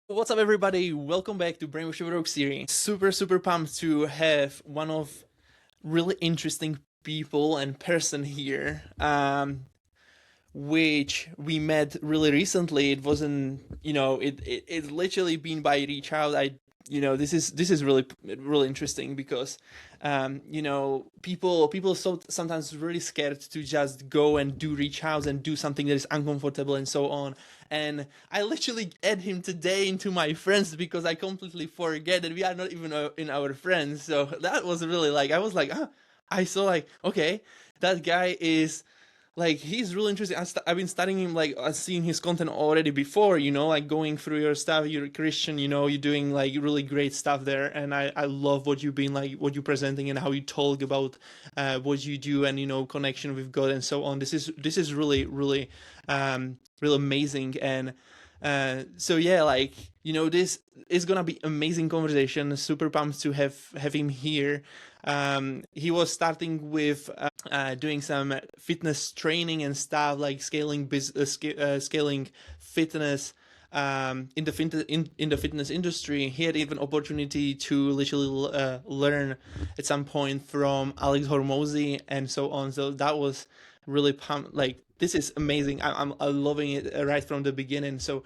What's up, everybody? Welcome back to Brainwash Your Rogue series. Super pumped to have one of really interesting people and person here, which we met really recently. It wasn't, it's literally been by reach out. This is really interesting because, people sometimes really scared to just go and do reach out and do something that is uncomfortable and so on. And I literally add him today into my friends because I completely forget that we are not even in our friends. So that was really I was like, I saw okay, that guy is he's really interesting. I've been studying him, seeing his content already before, going through your stuff. You're a Christian, you're doing really great stuff there. And I love what you've been what you're presenting and how you talk about what you do and, connection with God and so on. This is really, really amazing. And so yeah, this is gonna be amazing conversation. Super pumped to have him here. He was starting with doing some fitness training and stuff, like scaling scaling fitness in the fitness industry. He had even opportunity to literally learn at some point from Alex Hormozy and so on. So that was really pumped. This is amazing. I'm loving it right from the beginning. So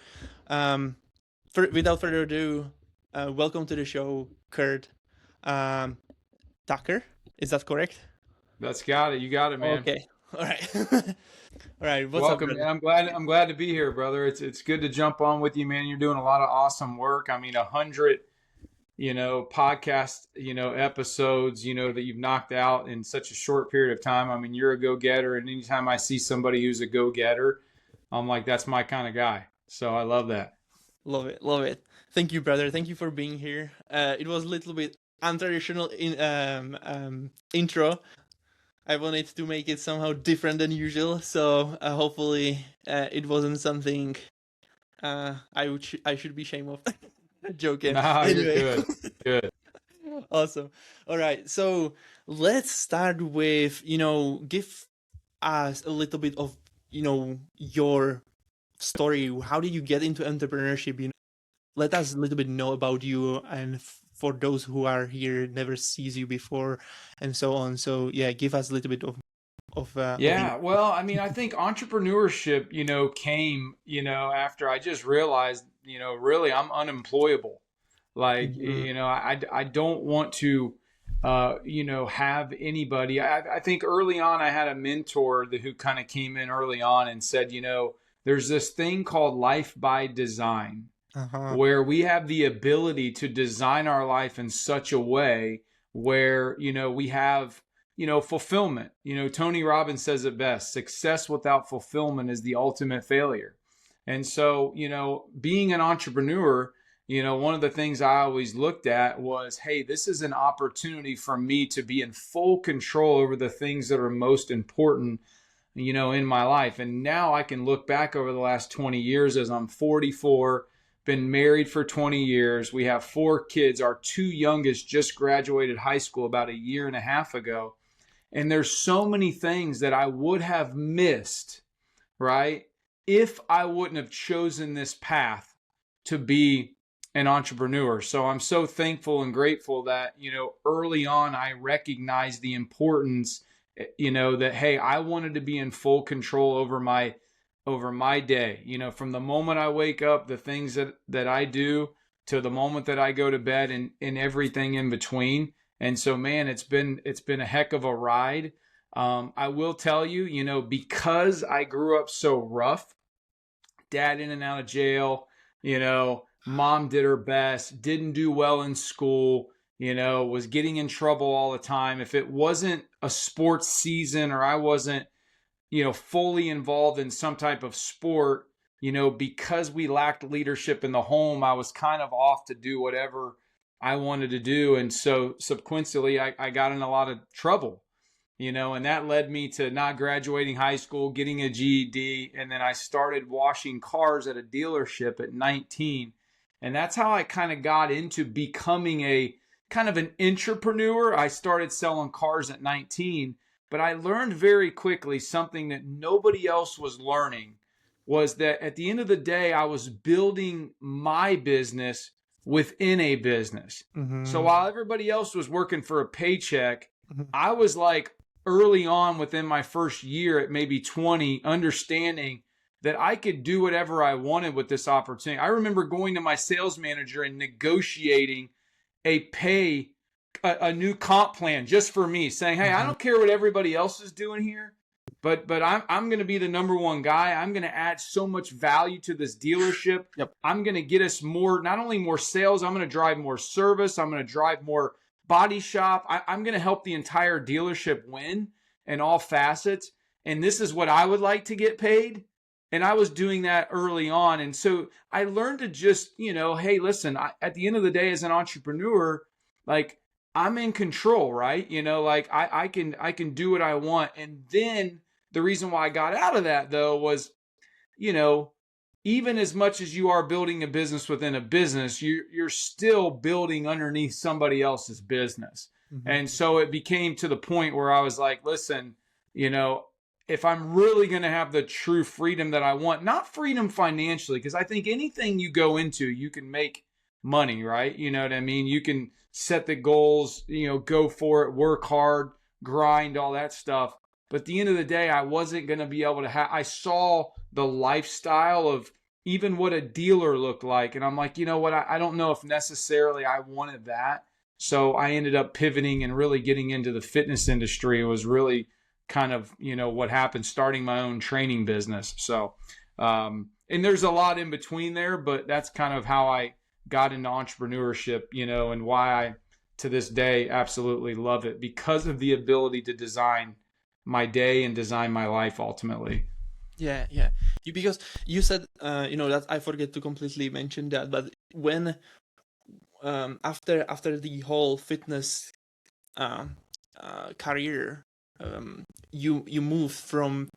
without further ado, welcome to the show, Curt Tucker. Is that correct? That's got it. You got it, man. Okay. All right. All right. What's up, Welcome, man. brother? I'm glad to be here, brother. It's good to jump on with you, man. You're doing a lot of awesome work. I mean, 100, podcast, episodes, that you've knocked out in such a short period of time. I mean, you're a go-getter, and anytime I see somebody who's a go-getter, I'm like, that's my kind of guy. So I love that. Love it. Love it. Thank you, brother. Thank you for being here. It was a little bit untraditional intro. I wanted to make it somehow different than usual, so hopefully it wasn't something I should be ashamed of. Joking. Nah, you're Anyway. good. Good. Awesome. All right. So let's start with, give us a little bit of, your story. How did you get into entrepreneurship? Let us a little bit know about you, and for those who are here, never sees you before and so on. So yeah, give us a little bit of Yeah, well, I mean, I think entrepreneurship, came, after I just realized, really I'm unemployable. Like, Mhm. I don't want to, have anybody. I think early on I had a mentor who kind of came in early on and said, there's this thing called life by design, Uh-huh. where we have the ability to design our life in such a way where, we have, fulfillment. Tony Robbins says it best: success without fulfillment is the ultimate failure. And so, being an entrepreneur, one of the things I always looked at was, hey, this is an opportunity for me to be in full control over the things that are most important, in my life. And now I can look back over the last 20 years as I'm 44, been married for 20 years. We have 4 kids. Our 2 youngest just graduated high school about a year and a half ago. And there's so many things that I would have missed, right, if I wouldn't have chosen this path to be an entrepreneur. So I'm so thankful and grateful that, early on I recognized the importance, that, hey, I wanted to be in full control over my day, from the moment I wake up, the things that I do, to the moment that I go to bed, and everything in between. And so, man, it's been a heck of a ride. I will tell you, because I grew up so rough, dad in and out of jail, mom did her best, didn't do well in school, was getting in trouble all the time. If it wasn't a sports season, or I wasn't, fully involved in some type of sport, because we lacked leadership in the home, I was kind of off to do whatever I wanted to do. And so subsequently, I got in a lot of trouble, and that led me to not graduating high school, getting a GED. And then I started washing cars at a dealership at 19. And that's how I kind of got into becoming a kind of an entrepreneur. I started selling cars at 19, but I learned very quickly something that nobody else was learning, was that at the end of the day, I was building my business within a business. Mm-hmm. So while everybody else was working for a paycheck, Mm-hmm. I was like early on within my first year at maybe 20, understanding that I could do whatever I wanted with this opportunity. I remember going to my sales manager and negotiating a new comp plan just for me, saying, hey, I don't care what everybody else is doing here, but I'm going to be the number one guy. I'm going to add so much value to this dealership. Yep. I'm going to get us not only more sales, I'm going to drive more service. I'm going to drive more body shop. I'm going to help the entire dealership win in all facets. And this is what I would like to get paid. And I was doing that early on. And so I learned to just, hey, listen, at the end of the day, as an entrepreneur, like, I'm in control, right? I can do what I want. And then the reason why I got out of that, though, was, even as much as you are building a business within a business, you're still building underneath somebody else's business. Mm-hmm. And so it became to the point where I was like, listen, if I'm really going to have the true freedom that I want, not freedom financially, because I think anything you go into, you can make money, right? You know what I mean? You can set the goals, go for it, work hard, grind, all that stuff. But at the end of the day, I wasn't going to be able to I saw the lifestyle of even what a dealer looked like. And I'm like, you know what? I don't know if necessarily I wanted that. So I ended up pivoting and really getting into the fitness industry. It was really kind of, what happened, starting my own training business. So, and there's a lot in between there, but that's kind of how I got into entrepreneurship, and why I, to this day, absolutely love it, because of the ability to design my day and design my life ultimately. Yeah. Because you said, that I forget to completely mention that, but when, after the whole fitness, career, you moved from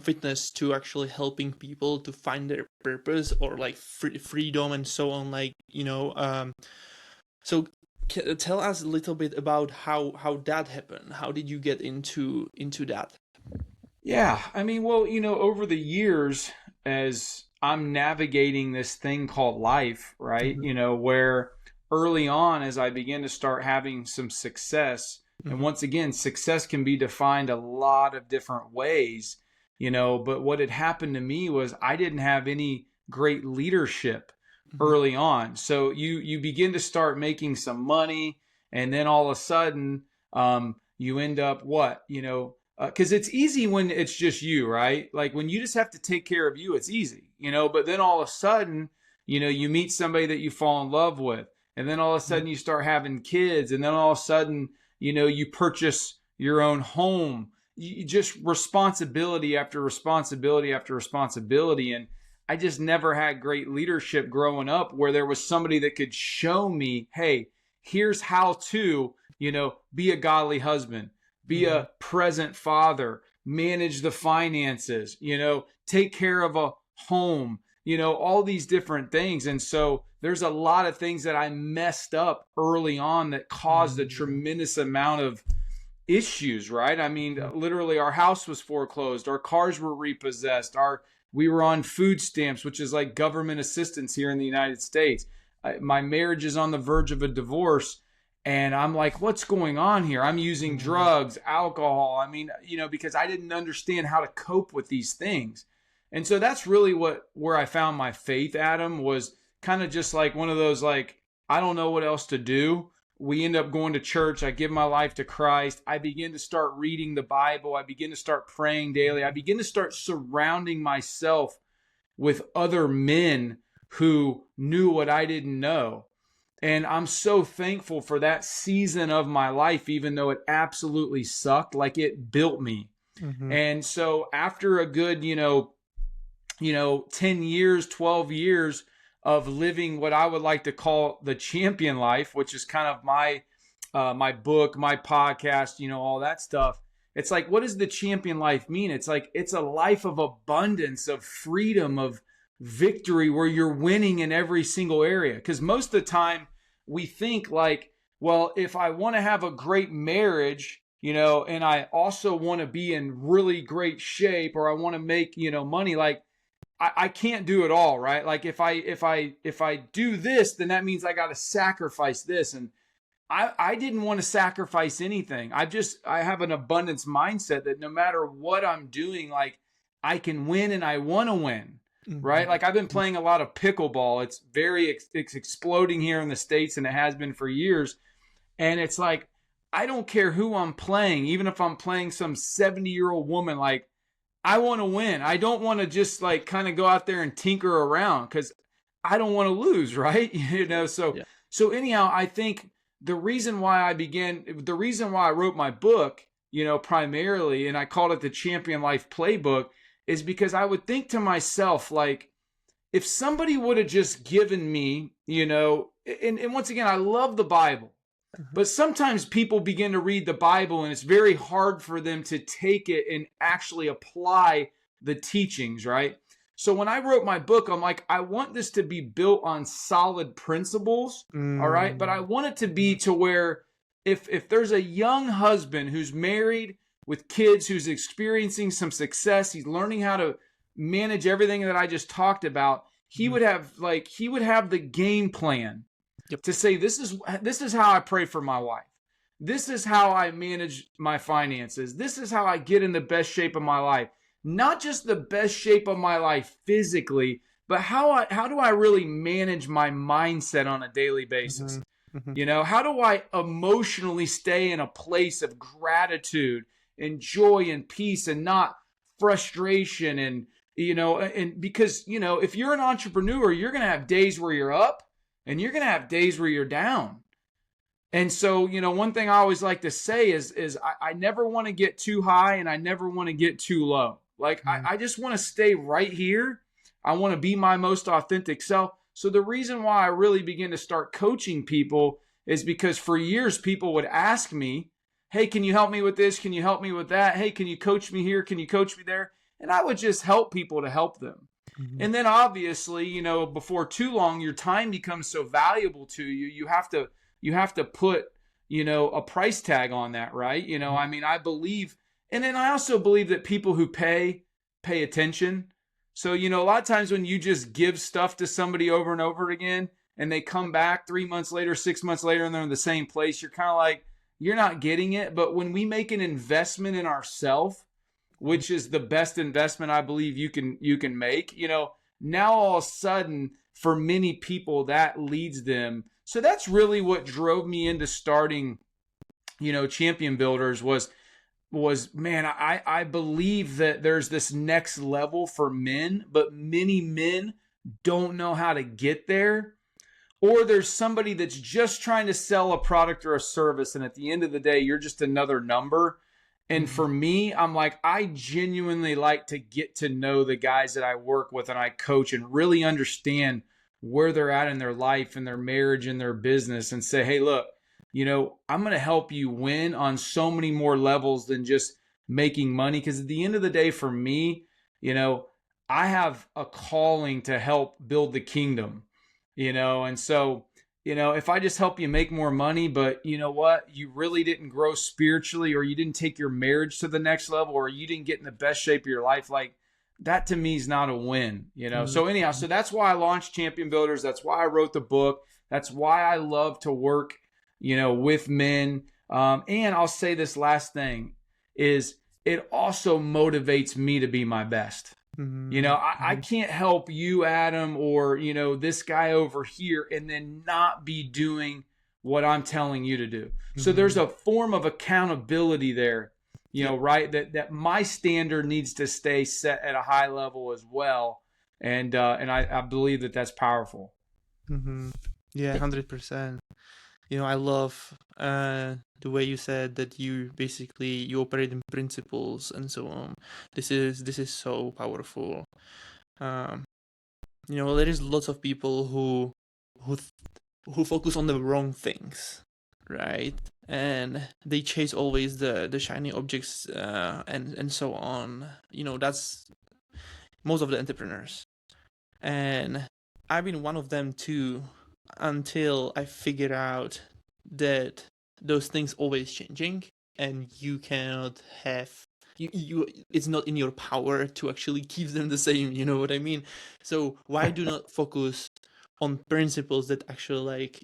fitness to actually helping people to find their purpose, or like freedom and so on, so tell us a little bit about how that happened. How did you get into that? Yeah, I mean, well, over the years, as I'm navigating this thing called life, right? Mm-hmm. Where early on, as I began to start having some success, and once again, success can be defined a lot of different ways, but what had happened to me was I didn't have any great leadership early on. So you begin to start making some money, and then all of a sudden, you end up because it's easy when it's just you, right? Like when you just have to take care of you, it's easy, but then all of a sudden, you meet somebody that you fall in love with, and then all of a sudden you start having kids, and then all of a sudden, you purchase your own home. You just responsibility after responsibility after responsibility. And I just never had great leadership growing up where there was somebody that could show me, hey, here's how to, be a godly husband, be a present father, manage the finances, take care of a home, all these different things. And so there's a lot of things that I messed up early on that caused a tremendous amount of issues, right? I mean, literally our house was foreclosed, our cars were repossessed, we were on food stamps, which is like government assistance here in the United States. My marriage is on the verge of a divorce. And I'm like, what's going on here? I'm using drugs, alcohol. I mean, because I didn't understand how to cope with these things. And so that's really where I found my faith, Adam, was kind of just like one of those, like, I don't know what else to do. We end up going to church. I give my life to Christ. I begin to start reading the Bible. I begin to start praying daily. I begin to start surrounding myself with other men who knew what I didn't know. And I'm so thankful for that season of my life, even though it absolutely sucked, like it built me. And so after a good, 10 years, 12 years of living what I would like to call the champion life, which is kind of my book, my podcast, all that stuff. It's like, what does the champion life mean? It's like, it's a life of abundance, of freedom, of victory, where you're winning in every single area. Because most of the time we think like, well, if I want to have a great marriage, and I also want to be in really great shape, or I want to make, money, like I can't do it all, right? Like if I do this, then that means I got to sacrifice this. And I didn't want to sacrifice anything. I have an abundance mindset that no matter what I'm doing, like I can win and I want to win, right? Like I've been playing a lot of pickleball. It's it's exploding here in the States, and it has been for years. And it's like, I don't care who I'm playing, even if I'm playing some 70-year-old woman, like I want to win. I don't want to just like kind of go out there and tinker around, because I don't want to lose, right? So anyhow, I think the reason why I wrote my book, primarily, and I called it the Champion Life Playbook, is because I would think to myself, like, if somebody would have just given me, and once again, I love the Bible, but sometimes people begin to read the Bible and it's very hard for them to take it and actually apply the teachings, right? So when I wrote my book, I'm like, I want this to be built on solid principles, all right? But I want it to be to where if there's a young husband who's married with kids, who's experiencing some success, he's learning how to manage everything that I just talked about, he would have the game plan. Yep. To say, this is how I pray for my wife. This is how I manage my finances. This is how I get in the best shape of my life. Not just the best shape of my life physically, but how do I really manage my mindset on a daily basis? How do I emotionally stay in a place of gratitude and joy and peace, and not frustration, and because if you're an entrepreneur, you're going to have days where you're up, and you're going to have days where you're down. And so, one thing I always like to say is I never want to get too high, and I never want to get too low. Like, I just want to stay right here. I want to be my most authentic self. So the reason why I really began to start coaching people is because for years, people would ask me, hey, can you help me with this? Can you help me with that? Hey, can you coach me here? Can you coach me there? And I would just help people to help them. And then obviously, before too long, your time becomes so valuable to you. You have to put, a price tag on that, right? I mean, I believe, and then I also believe that people who pay attention. So, a lot of times when you just give stuff to somebody over and over again, and they come back 3 months later, 6 months later, and they're in the same place, you're kind of like, you're not getting it. But when we make an investment in ourselves, which is the best investment I believe you can make, now all of a sudden, for many people, that leads them. So that's really what drove me into starting, Champion Builders was, man, I believe that there's this next level for men, but many men don't know how to get there. Or there's somebody that's just trying to sell a product or a service, and at the end of the day, you're just another number. And for me, I'm like, I genuinely like to get to know the guys that I work with and I coach, and really understand where they're at in their life and their marriage and their business, and say, hey, look, I'm going to help you win on so many more levels than just making money. Because at the end of the day, for me, I have a calling to help build the kingdom, and so if I just help you make more money, but you know what, you really didn't grow spiritually, or you didn't take your marriage to the next level, or you didn't get in the best shape of your life, like that to me is not a win, So anyhow, so that's why I launched Champion Builders. That's why I wrote the book. That's why I love to work, with men. And I'll say this last thing is, it also motivates me to be my best. I can't help you, Adam, or, this guy over here, and then not be doing what I'm telling you to do. So there's a form of accountability there, right? That my standard needs to stay set at a high level as well. And I believe that that's powerful. Yeah, 100%. I love the way you said that you operate in principles and so on. This is so powerful. Um, there is lots of people who who focus on the wrong things, right? And they chase always the shiny objects, and so on. That's most of the entrepreneurs. And I've been one of them too, until I figured out that those things always changing, and you cannot have you it's not in your power to actually keep them the same, you know what I mean? So why do not focus on principles that actually, like,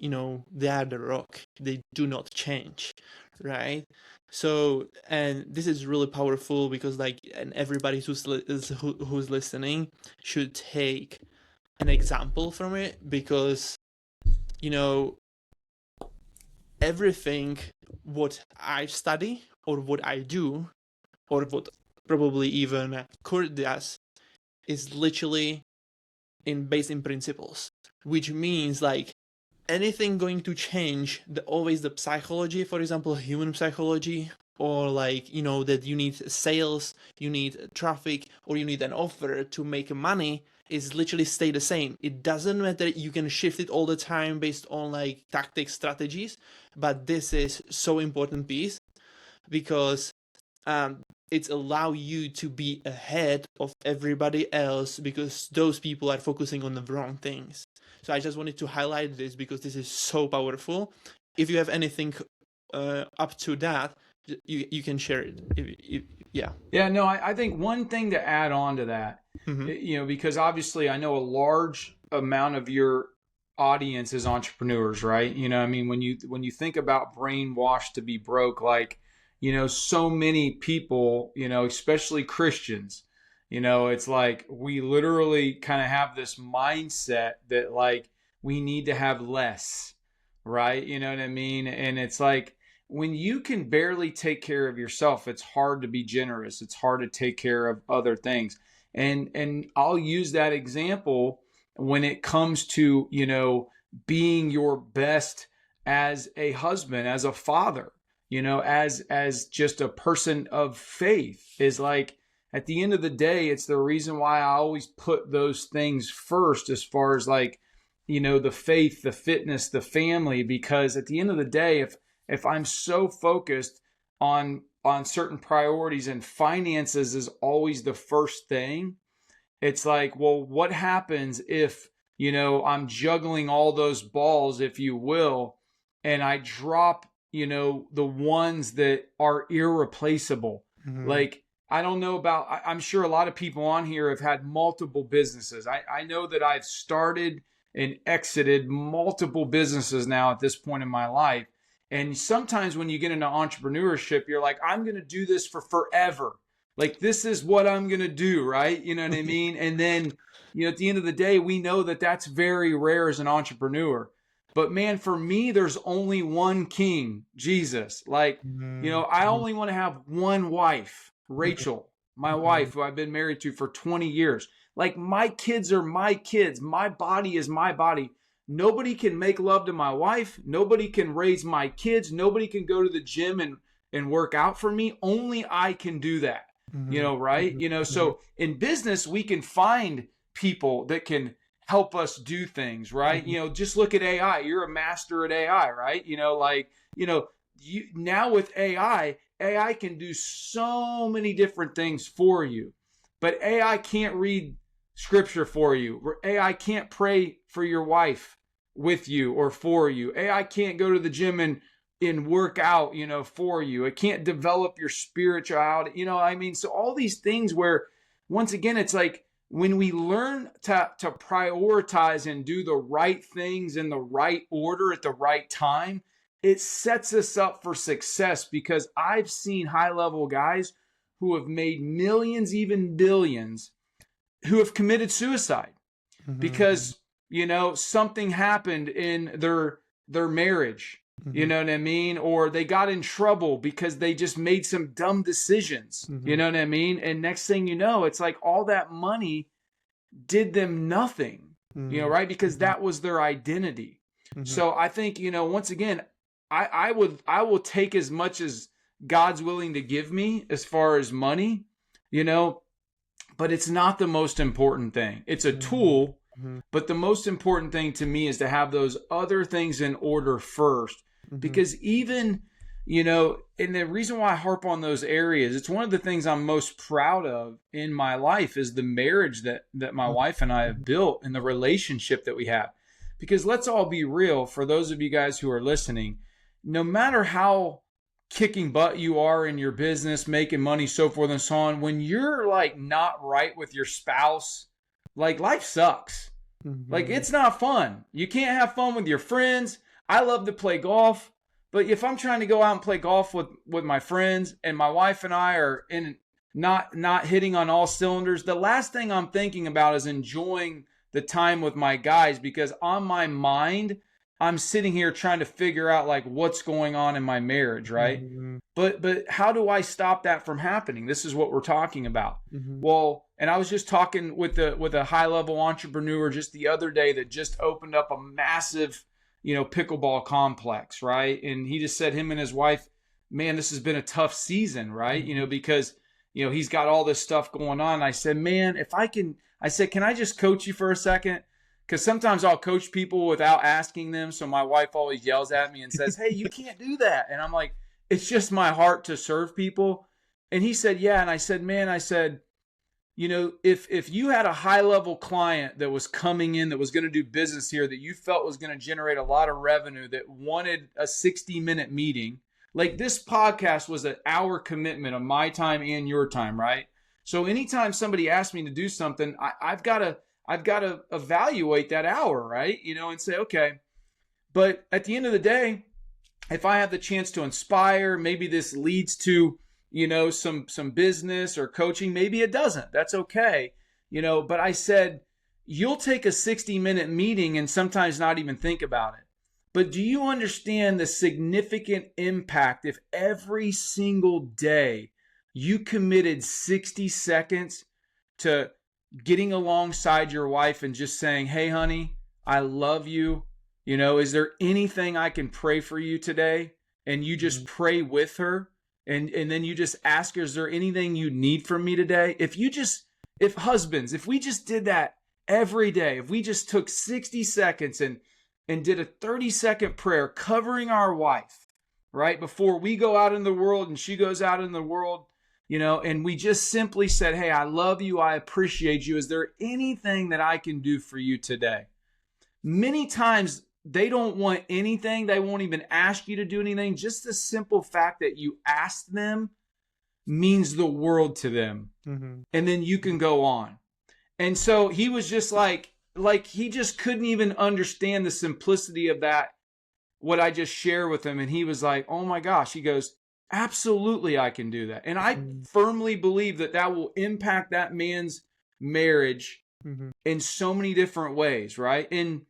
they are the rock, they do not change, right? So, and this is really powerful, because, like, and everybody who's listening should take an example from it, because you know everything what I study or what I do, or what probably even Curt does, is literally based in principles, which means, like, anything going to change always the psychology, for example, human psychology, or, like, that you need sales, you need traffic, or you need an offer to make money, is literally stay the same. It doesn't matter, you can shift it all the time based on, like, tactics, strategies, but this is so important piece, because it's allow you to be ahead of everybody else, because those people are focusing on the wrong things. So I just wanted to highlight this, because this is so powerful. If you have anything up to that, you can share it. Yeah. Yeah, no, I think one thing to add on to that, because obviously I know a large amount of your audience is entrepreneurs, right? I mean, when you think about brainwashed to be broke, like, so many people, especially Christians, it's like we literally kind of have this mindset that, like, we need to have less, right? You know what I mean? And it's like, when you can barely take care of yourself, it's hard to be generous. It's hard to take care of other things. And I'll use that example when it comes to, being your best as a husband, as a father, as just a person of faith, is like, at the end of the day, it's the reason why I always put those things first, as far as, like, the faith, the fitness, the family, because at the end of the day, if I'm so focused on certain priorities, and finances is always the first thing, it's like, well, what happens if, I'm juggling all those balls, if you will, and I drop, the ones that are irreplaceable. Mm-hmm. Like, I don't know about, I'm sure a lot of people on here have had multiple businesses. I know that I've started and exited multiple businesses now at this point in my life. And sometimes when you get into entrepreneurship, you're like, I'm going to do this for forever. Like, this is what I'm going to do, right? You know what I mean? And then, at the end of the day, we know that that's very rare as an entrepreneur. But man, for me, there's only one king, Jesus. Like, I only want to have one wife, Rachel, my wife, who I've been married to for 20 years. Like, my kids are my kids. My body is my body. Nobody can make love to my wife. Nobody can raise my kids. Nobody can go to the gym and work out for me. Only I can do that, right? So in business, we can find people that can help us do things, right? Just look at AI. You're a master at AI, right? Now with AI can do so many different things for you, but AI can't read scripture for you. AI can't pray for your wife with you or for you. AI can't go to the gym and work out, for you. It can't develop your spirituality. So all these things where, once again, it's like, when we learn to prioritize and do the right things in the right order at the right time, it sets us up for success. Because I've seen high-level guys who have made millions, even billions, who have committed suicide because, something happened in their marriage, you know what I mean? Or they got in trouble because they just made some dumb decisions, you know what I mean? And next thing you know, it's like all that money did them nothing, right? Because that was their identity. So I think, once again, I will take as much as God's willing to give me as far as money, but it's not the most important thing. It's a tool, but the most important thing to me is to have those other things in order first. Because even, and the reason why I harp on those areas, it's one of the things I'm most proud of in my life is the marriage that my wife and I have built and the relationship that we have. Because let's all be real, for those of you guys who are listening, no matter how kicking butt you are in your business, making money, so forth and so on, when you're like not right with your spouse, like life sucks. Like it's not fun. You can't have fun with your friends. I love to play golf, but if I'm trying to go out and play golf with my friends and my wife and I are in not hitting on all cylinders, the last thing I'm thinking about is enjoying the time with my guys, because on my mind, I'm sitting here trying to figure out like what's going on in my marriage, right? But how do I stop that from happening? This is what we're talking about. Well, and I was just talking with a high level entrepreneur just the other day that just opened up a massive, pickleball complex, right? And he just said him and his wife, man, this has been a tough season, right? Because he's got all this stuff going on. I said, man, can I just coach you for a second? Because sometimes I'll coach people without asking them. So my wife always yells at me and says, hey, you can't do that. And I'm like, it's just my heart to serve people. And he said, yeah. And I said, man, if you had a high level client that was coming in, that was going to do business here, that you felt was going to generate a lot of revenue, that wanted a 60-minute meeting, like this podcast was an hour commitment of my time and your time, right? So anytime somebody asks me to do something, I've got to evaluate that hour, right? And say, okay, but at the end of the day, if I have the chance to inspire, maybe this leads to, some business or coaching, maybe it doesn't. That's okay. But I said, you'll take a 60-minute meeting and sometimes not even think about it. But do you understand the significant impact if every single day you committed 60 seconds to getting alongside your wife and just saying, hey, honey, I love you. Is there anything I can pray for you today? And you just pray with her. And then you just ask her, is there anything you need from me today? If husbands, if we just did that every day, if we just took 60 seconds and did a 30-second prayer covering our wife, right? Before we go out in the world and she goes out in the world, and we just simply said, hey, I love you. I appreciate you. Is there anything that I can do for you today? Many times they don't want anything. They won't even ask you to do anything. Just the simple fact that you asked them means the world to them. And then you can go on. And so he was just like he just couldn't even understand the simplicity of that, what I just shared with him. And he was like, oh my gosh, he goes, absolutely, I can do that. And I firmly believe that will impact that man's marriage in so many different ways, right? And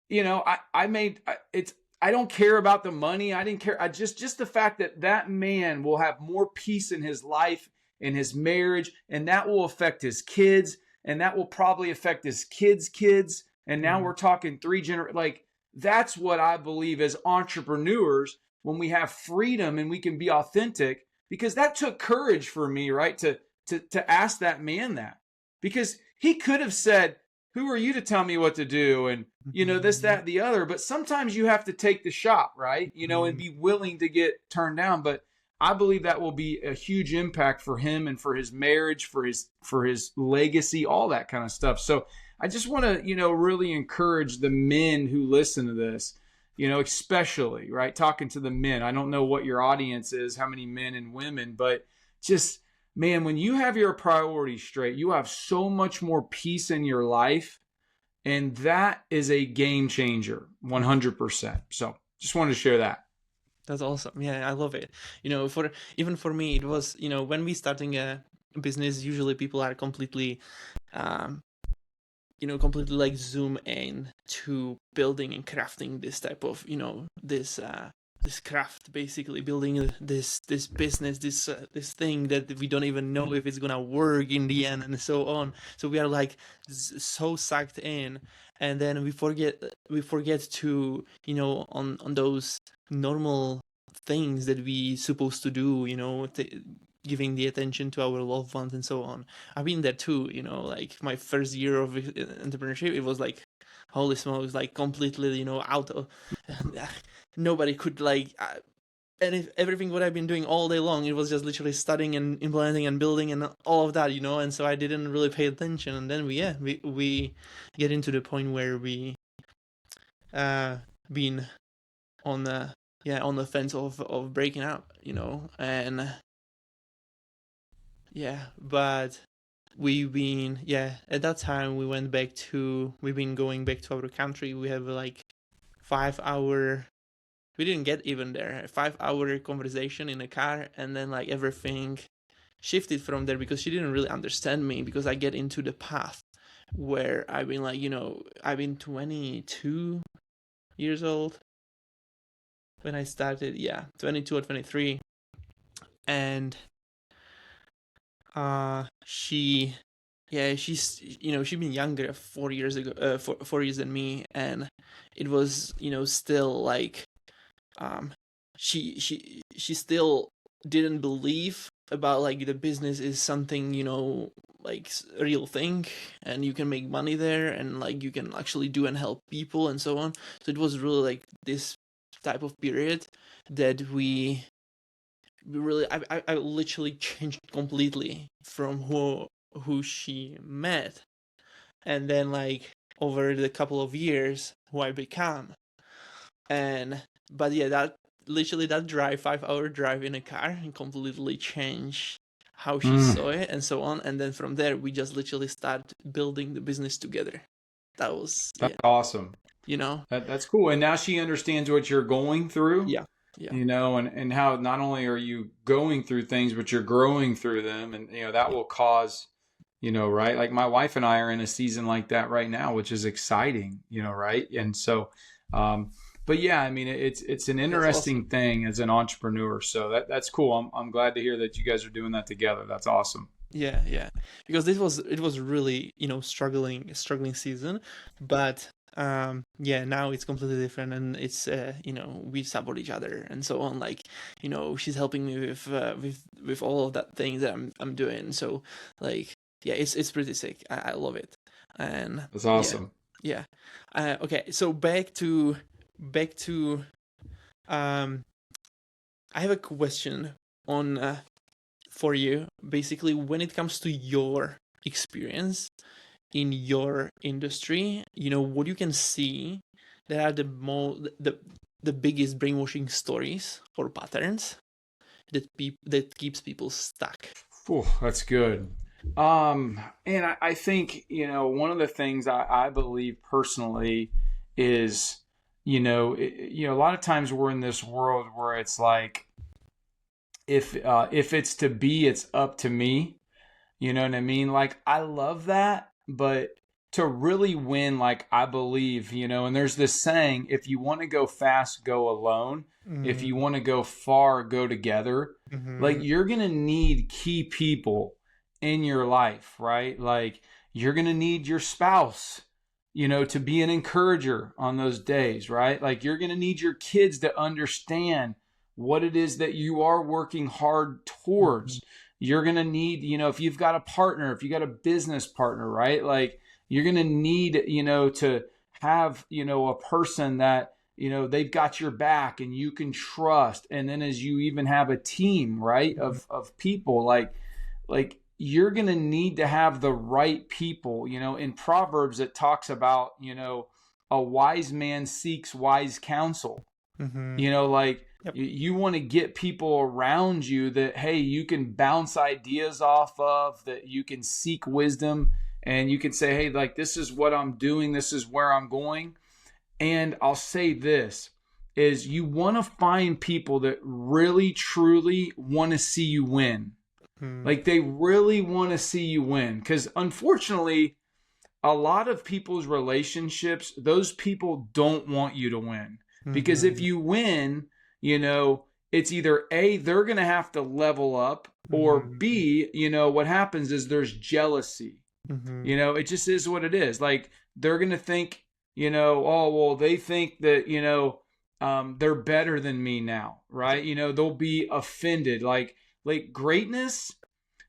I don't care about the money. I didn't care. I just the fact that man will have more peace in his life, in his marriage, and that will affect his kids, and that will probably affect his kids' kids. And now we're talking 3 generations. Like, that's what I believe as entrepreneurs, when we have freedom and we can be authentic, because that took courage for me, right? To ask that man that, because he could have said, who are you to tell me what to do? And, this, that, the other. But sometimes you have to take the shot, right? And be willing to get turned down. But I believe that will be a huge impact for him and for his marriage, for his legacy, all that kind of stuff. So I just want to, really encourage the men who listen to this, especially, right? Talking to the men. I don't know what your audience is, how many men and women, but just, man, when you have your priorities straight, you have so much more peace in your life. And that is a game changer, 100%. So just wanted to share that. That's awesome. Yeah, I love it. For me, it was, when we starting a business, usually people are completely, completely like zoom in to building and crafting this type of, this craft, basically building this business, this thing that we don't even know if it's gonna work in the end, and so on. So we are like so sucked in, and then we forget to on those normal things that we supposed to do, giving the attention to our loved ones and so on. I've been there too, you know, like my first year of entrepreneurship, it was like, holy smokes, like completely, you know, out of, nobody could like, and if everything what I've been doing all day long, it was just literally studying and implementing and building and all of that, you know, and so I didn't really pay attention. And then we get into the point where we been on the on the fence of breaking up, you know, and but we've been at that time we've been going back to our country. We have like 5 hour, we didn't get even there, a 5 hour conversation in a car, and then like everything shifted from there because she didn't really understand me, because I get into the path where I've been like, you know, I've been 22 years old when I started, 22 or 23, and she's, you know, she's been younger 4 years ago, 4 years than me, and it was, you know, still like, she still didn't believe about like the business is something, you know, like a real thing, and you can make money there, and like you can actually do and help people and so on. So it was really like this type of period that we really, I literally changed completely from who she met, and then like over the couple of years who I become. And but that literally that drive, 5 hour drive in a car, and completely changed how she saw it and so on. And then from there we just literally started building the business together. That's awesome. You know, that's cool. And now she understands what you're going through. Yeah. You know, and how not only are you going through things, but you're growing through them. And, you know, that will cause, you know, right. Like my wife and I are in a season like that right now, which is exciting, you know, right. And so, but yeah, I mean, it's an interesting thing as an entrepreneur. So that's cool. I'm glad to hear that you guys are doing that together. That's awesome. Yeah. Because it was really, you know, struggling season, but now it's completely different, and it's you know, we support each other and so on. Like, you know, she's helping me with all of that things that I'm doing. So like, it's pretty sick. I love it, and that's awesome. Okay, so back to I have a question on for you. Basically, when it comes to your experience in your industry, you know, what you can see that are the biggest brainwashing stories or patterns that keeps people stuck. That's good. And I think, you know, one of the things I believe personally is, you know, a lot of times we're in this world where it's like, if it's to be, it's up to me. You know what I mean? Like, I love that, but to really win, like, I believe, you know, and there's this saying, if you want to go fast, go alone. If you want to go far, go together. Like, you're going to need key people in your life, right? Like, you're going to need your spouse, you know, to be an encourager on those days, right? Like, you're going to need your kids to understand what it is that you are working hard towards. You're going to need, you know, if you've got a partner, if you got a business partner, right? Like, you're going to need, you know, to have, you know, a person that, you know, they've got your back and you can trust. And then as you even have a team, right, of people, like you're going to need to have the right people. You know, in Proverbs, it talks about, you know, a wise man seeks wise counsel. You know, like, you want to get people around you that, hey, you can bounce ideas off of, that you can seek wisdom, and you can say, hey, like, this is what I'm doing, this is where I'm going. And I'll say this, is you want to find people that really, truly want to see you win. Like, they really want to see you win. Because unfortunately, a lot of people's relationships, those people don't want you to win. Because if you win, you know, it's either A, they're going to have to level up, or B, you know, what happens is there's jealousy. You know, it just is what it is. Like, they're going to think, you know, oh, well, they think that, you know, they're better than me now, right? You know, they'll be offended. Like like greatness.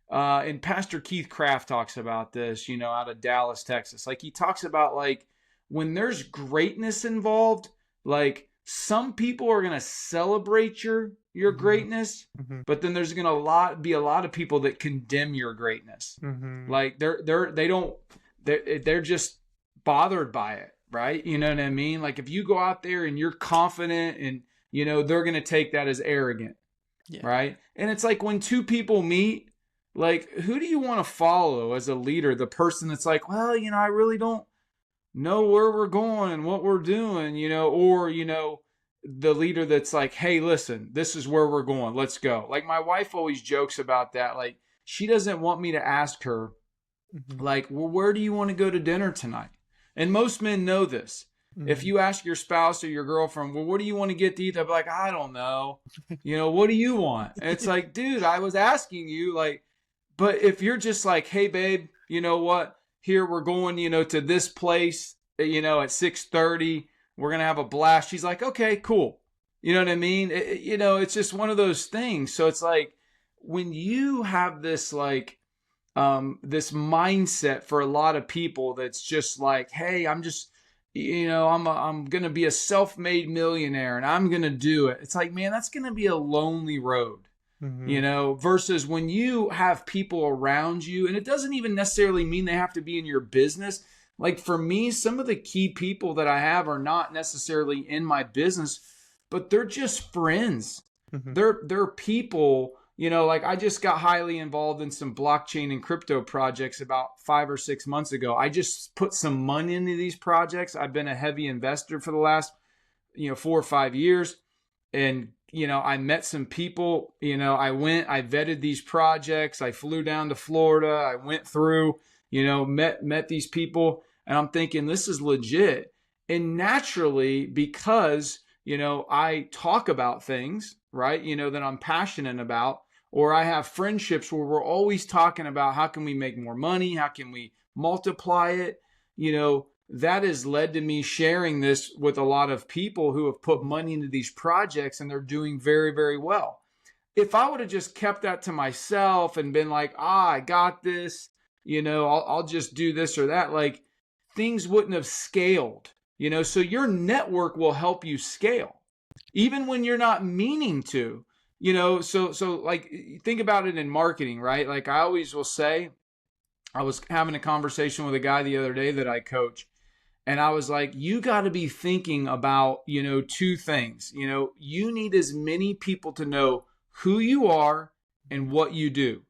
And Pastor Keith Craft talks about this, out of Dallas, Texas. Like he talks about like when there's greatness involved, like some people are gonna celebrate your greatness, but then there's gonna be a lot of people that condemn your greatness. Like they're just bothered by it, right? You know what I mean? Like if you go out there and you're confident and they're gonna take that as arrogant, right? And it's like when two people meet, like who do you want to follow as a leader? The person that's like, well, I really don't know where we're going and what we're doing, or the leader that's like, hey, listen, this is where we're going, let's go. Like my wife always jokes about that. Like she doesn't want me to ask her like, well, where do you want to go to dinner tonight? And most men know this. If you ask your spouse or your girlfriend, well, what do you want to get to eat? They'll be like, I don't know. What do you want? And it's like, dude, I was asking you, like, but if you're just like, hey, babe, you know what? Here we're going, to this place, at 6:30. We're going to have a blast. She's like, okay, cool. You know what I mean? It's just one of those things. So it's like when you have this like this mindset for a lot of people that's just like, hey, I'm just, I'm going to be a self-made millionaire and I'm going to do it. It's like, man, that's going to be a lonely road. Versus when you have people around you, and it doesn't even necessarily mean they have to be in your business. Like for me, some of the key people that I have are not necessarily in my business, but they're just friends. They're people, like I just got highly involved in some blockchain and crypto projects about 5 or 6 months ago. I just put some money into these projects. I've been a heavy investor for the last, 4 or 5 years. And I met some people, I vetted these projects. I flew down to Florida. I went through, met these people, and I'm thinking this is legit. And naturally, because, I talk about things, right, that I'm passionate about, or I have friendships where we're always talking about how can we make more money? How can we multiply it? That has led to me sharing this with a lot of people who have put money into these projects and they're doing very, very well. If I would have just kept that to myself and been like, I got this, I'll just do this or that, like things wouldn't have scaled, so your network will help you scale even when you're not meaning to, so like think about it in marketing, right? Like I always will say, I was having a conversation with a guy the other day that I coach. And I was like, you got to be thinking about, two things. You need as many people to know who you are and what you do.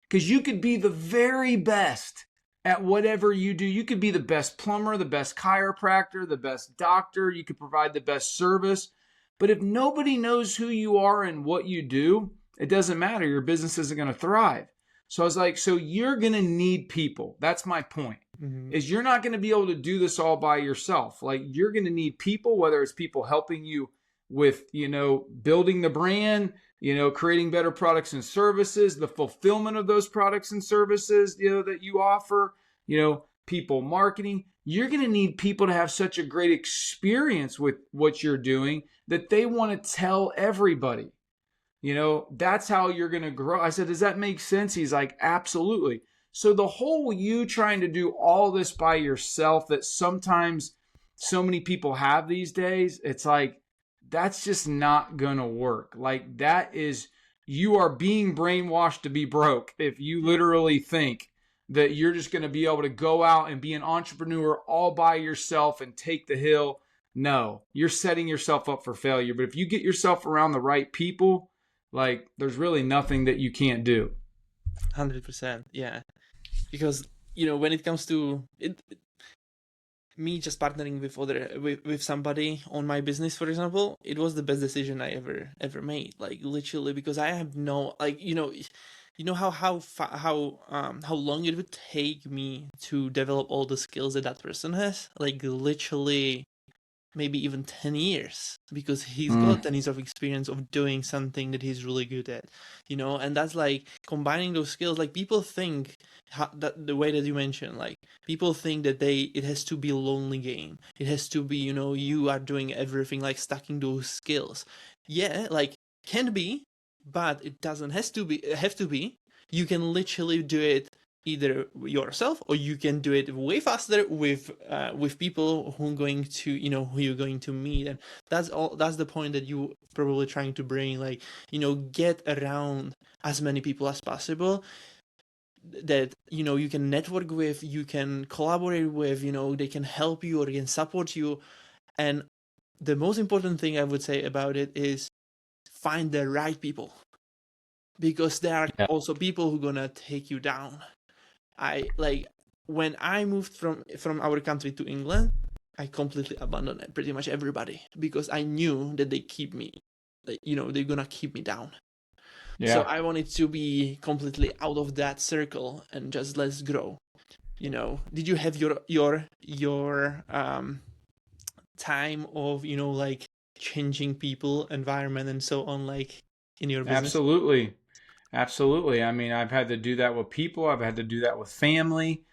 Because you could be the very best at whatever you do. You could be the best plumber, the best chiropractor, the best doctor. You could provide the best service. But if nobody knows who you are and what you do, it doesn't matter. Your business isn't going to thrive. So I was like, so you're going to need people. That's my point. Is you're not going to be able to do this all by yourself. Like you're going to need people, whether it's people helping you with, building the brand, creating better products and services, the fulfillment of those products and services, that you offer, people marketing. You're going to need people to have such a great experience with what you're doing that they want to tell everybody. That's how you're going to grow. I said, does that make sense? He's like, absolutely. So the whole you trying to do all this by yourself that sometimes so many people have these days, it's like, that's just not going to work. Like that is, you are being brainwashed to be broke if you literally think that you're just going to be able to go out and be an entrepreneur all by yourself and take the hill. No, you're setting yourself up for failure. But if you get yourself around the right people, like there's really nothing that you can't do. 100%. Yeah. Because, when it comes to it, me just partnering with somebody on my business, for example, it was the best decision I ever made. Like literally, because I have no, like, how long it would take me to develop all the skills that person has. Like literally, maybe even 10 years, because he's got 10 years of experience of doing something that he's really good at, and that's like combining those skills. Like people think that the way that you mentioned, like people think that it has to be a lonely game. It has to be, you are doing everything, like stacking those skills. Yeah, like can be, but it doesn't have to be. You can literally do it either yourself, or you can do it way faster with people who you're going to meet. And that's the point that you probably trying to bring, like, get around as many people as possible that you can network with, you can collaborate with, they can help you or they can support you. And the most important thing I would say about it is find the right people, because there are also people who are gonna take you down. When I moved from our country to England, I completely abandoned pretty much everybody, because I knew that they keep me, they're gonna keep me down. Yeah. So I wanted to be completely out of that circle and just let's grow. Did you have your time of like changing people, environment, and so on, like in your business? Absolutely. I mean, I've had to do that with people. I've had to do that with family.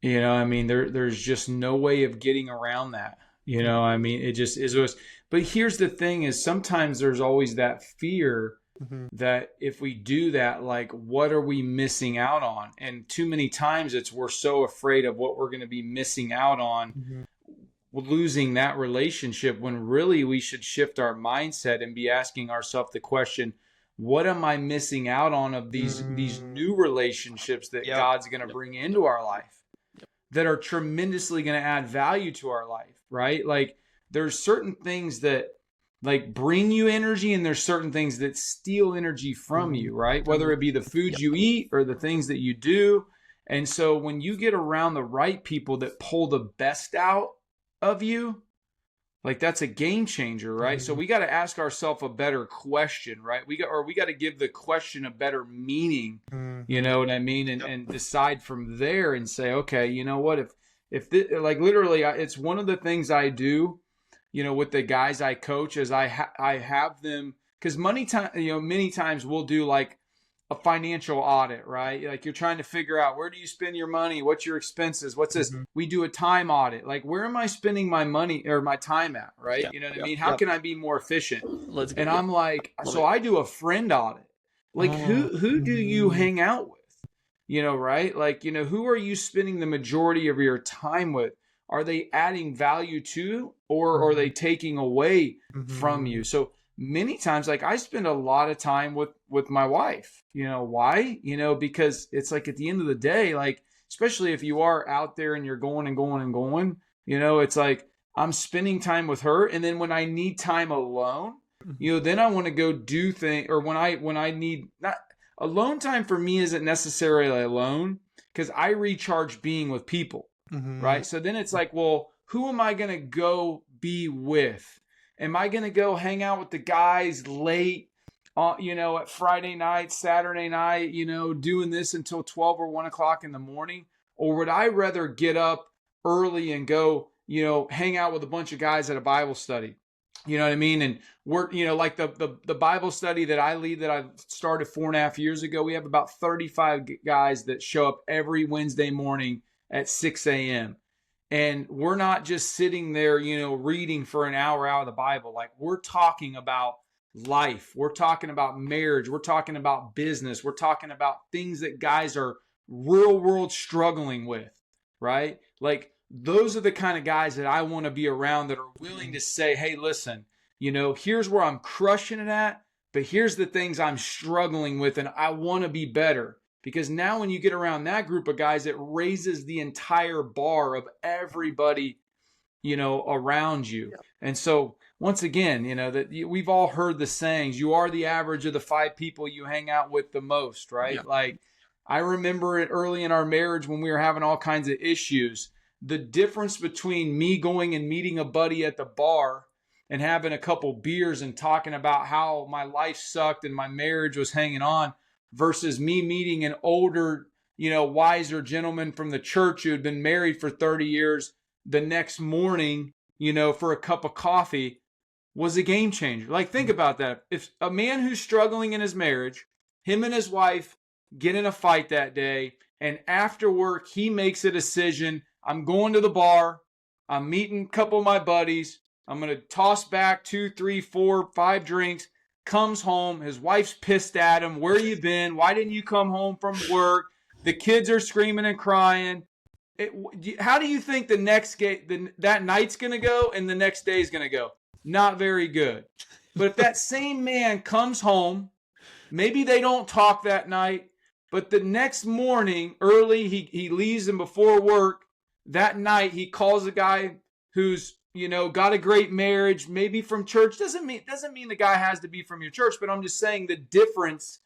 I mean, there's just no way of getting around that. I mean, it just is. But here's the thing: is sometimes there's always that fear that if we do that, like, what are we missing out on? And too many times we're so afraid of what we're going to be missing out on, losing that relationship, when really we should shift our mindset and be asking ourselves the question, what am I missing out on of these new relationships that God's going to bring into our life that are tremendously going to add value to our life, right? Like, there's certain things that like bring you energy, and there's certain things that steal energy from you, right? Whether it be the food you eat or the things that you do. And so when you get around the right people that pull the best out of you, like, that's a game changer, right? So we got to ask ourselves a better question, right? We got to give the question a better meaning, you know what I mean? And decide from there and say, okay, you know what, if this, like, literally, it's one of the things I do, with the guys I coach, is I have them, because many times we'll do like a financial audit, right? Like, you're trying to figure out, where do you spend your money? What's your expenses? What's this? We do a time audit. Like, where am I spending my money or my time at, right? You know what I mean? How can I be more efficient? And I'm like, so I do a friend audit. Like, who do you hang out with? Right? Like, who are you spending the majority of your time with? Are they adding value to, or are they taking away from you? So many times, like, I spend a lot of time with my wife. Why? Because it's like, at the end of the day, like, especially if you are out there and you're going and going and going, it's like, I'm spending time with her. And then when I need time alone, then I want to go do things, or when I need, not alone time for me isn't necessarily alone, because I recharge being with people. Right. So then it's like, well, who am I going to go be with? Am I going to go hang out with the guys late, at Friday night, Saturday night, doing this until 12 or 1 o'clock in the morning? Or would I rather get up early and go, hang out with a bunch of guys at a Bible study? You know what I mean? And we're, like the Bible study that I lead, that I started 4.5 years ago, we have about 35 guys that show up every Wednesday morning at 6 a.m. And we're not just sitting there, reading for an hour out of the Bible. Like, we're talking about life. We're talking about marriage. We're talking about business. We're talking about things that guys are real world struggling with, right? Like, those are the kind of guys that I want to be around, that are willing to say, hey, listen, here's where I'm crushing it at, but here's the things I'm struggling with, and I want to be better. Because now when you get around that group of guys, it raises the entire bar of everybody, around you. Yeah. And so once again, that we've all heard the sayings, you are the average of the 5 people you hang out with the most, right? Yeah. Like, I remember it early in our marriage when we were having all kinds of issues. The difference between me going and meeting a buddy at the bar and having a couple beers and talking about how my life sucked and my marriage was hanging on, versus me meeting an older, wiser gentleman from the church who had been married for 30 years the next morning, for a cup of coffee, was a game changer. Like, think about that. If a man who's struggling in his marriage, him and his wife get in a fight that day, and after work, he makes a decision, I'm going to the bar, I'm meeting a couple of my buddies, I'm going to toss back 2, 3, 4, 5 drinks, comes home. His wife's pissed at him. Where you been? Why didn't you come home from work? The kids are screaming and crying. How do you think the next that night's going to go and the next day is going to go? Not very good. But if that same man comes home, maybe they don't talk that night, but the next morning early, he leaves and before work, that night he calls a guy who's, got a great marriage, maybe from church. Doesn't mean the guy has to be from your church, but I'm just saying the difference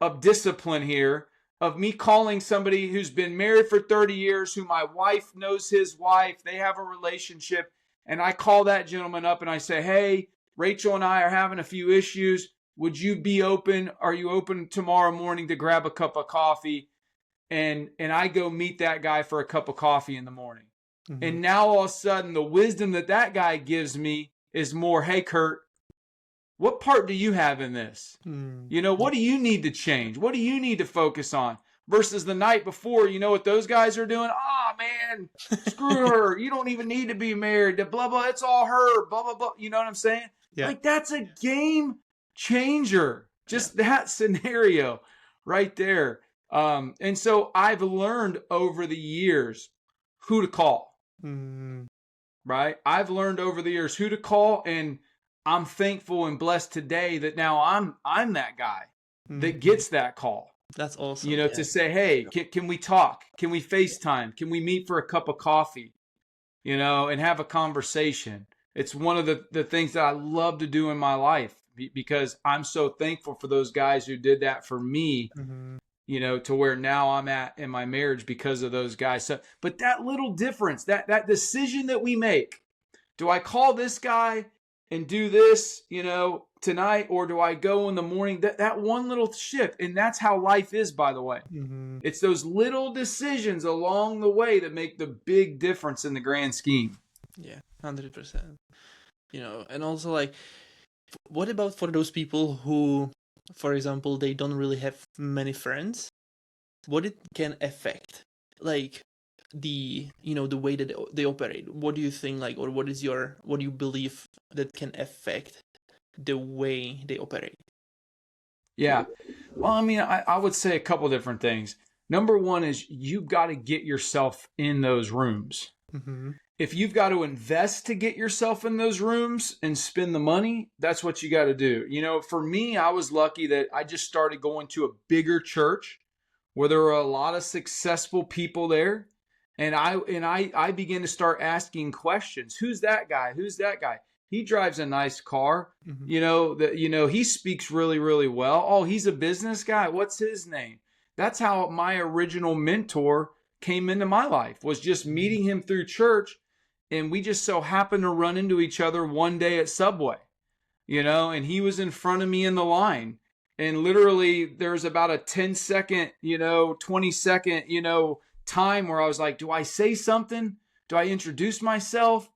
of discipline here, of me calling somebody who's been married for 30 years, who my wife knows his wife, they have a relationship, and I call that gentleman up and I say, hey, Rachel and I are having a few issues. Would you be open? Are you open tomorrow morning to grab a cup of coffee? And I go meet that guy for a cup of coffee in the morning. Mm-hmm. And now all of a sudden the wisdom that guy gives me is more, hey, Curt, what part do you have in this? What do you need to change? What do you need to focus on? Versus the night before, you know what those guys are doing? Oh, man, screw her. You don't even need to be married. Blah, blah, it's all her. Blah, blah, blah. You know what I'm saying? Yeah. Like, that's a game changer. Just that scenario right there. And so I've learned over the years who to call. Right? I've learned over the years who to call, and I'm thankful and blessed today that now I'm that guy that gets that call. That's awesome. To say, hey, can we talk? Can we FaceTime? Can we meet for a cup of coffee? And have a conversation. It's one of the things that I love to do in my life because I'm so thankful for those guys who did that for me, to where now I'm at in my marriage because of those guys. So, but that little difference, that decision that we make, do I call this guy and do this, tonight, or do I go in the morning? That one little shift, and that's how life is, by the way. It's those little decisions along the way that make the big difference in the grand scheme. Yeah, 100%. And also, like, what about for those people who, for example, they don't really have many friends? What it can affect, like, the way that they operate. What do you think, like, or what do you believe that can affect the way they operate? Yeah. Well, I mean, I would say a couple different things. Number one is you've got to get yourself in those rooms. If you've got to invest to get yourself in those rooms and spend the money, that's what you got to do. For me, I was lucky that I just started going to a bigger church where there were a lot of successful people there. And I began to start asking questions. Who's that guy? Who's that guy? He drives a nice car. He speaks really, really well. Oh, he's a business guy. What's his name? That's how my original mentor came into my life, was just meeting him through church. And we just so happened to run into each other one day at Subway, and he was in front of me in the line. And literally there's about a 10-second, 20-second, time where I was like, do I say something? Do I introduce myself?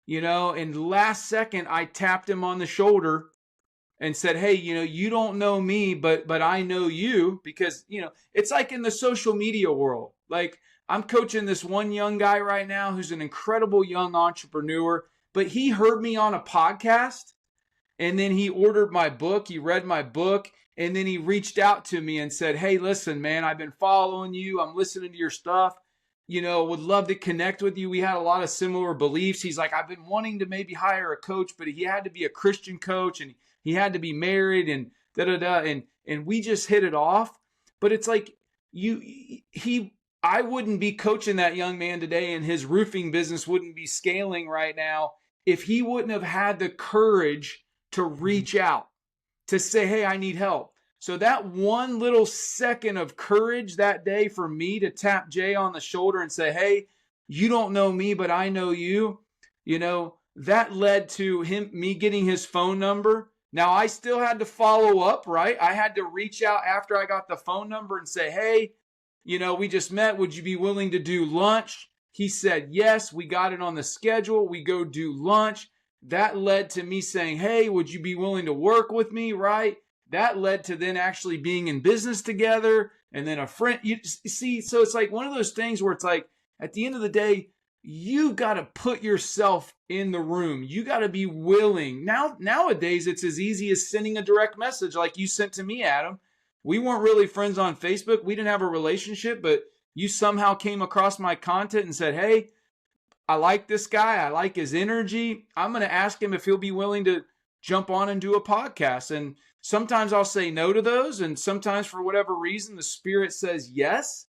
And last second I tapped him on the shoulder and said, hey, you don't know me, but I know you, because, it's like in the social media world. Like, I'm coaching this one young guy right now who's an incredible young entrepreneur, but he heard me on a podcast and then he ordered my book. He read my book. And then he reached out to me and said, hey, listen, man, I've been following you. I'm listening to your stuff. Would love to connect with you. We had a lot of similar beliefs. He's like, I've been wanting to maybe hire a coach, but he had to be a Christian coach and he had to be married and and we just hit it off. But it's like I wouldn't be coaching that young man today, and his roofing business wouldn't be scaling right now if he wouldn't have had the courage to reach out, to say, hey, I need help. So that one little second of courage that day for me to tap Jay on the shoulder and say, hey, you don't know me, but I know you, that led to me getting his phone number. Now, I still had to follow up, right? I had to reach out after I got the phone number and say, hey, we just met. Would you be willing to do lunch? He said, yes. We got it on the schedule. We go do lunch. That led to me saying, hey, would you be willing to work with me? Right. That led to then actually being in business together. And then a friend, you see, so it's like one of those things where it's like, at the end of the day, you've got to put yourself in the room. You got to be willing. Nowadays, it's as easy as sending a direct message like you sent to me, Adam. We weren't really friends on Facebook. We didn't have a relationship, but you somehow came across my content and said, hey, I like this guy. I like his energy. I'm going to ask him if he'll be willing to jump on and do a podcast. And sometimes I'll say no to those. And sometimes for whatever reason, the Spirit says yes.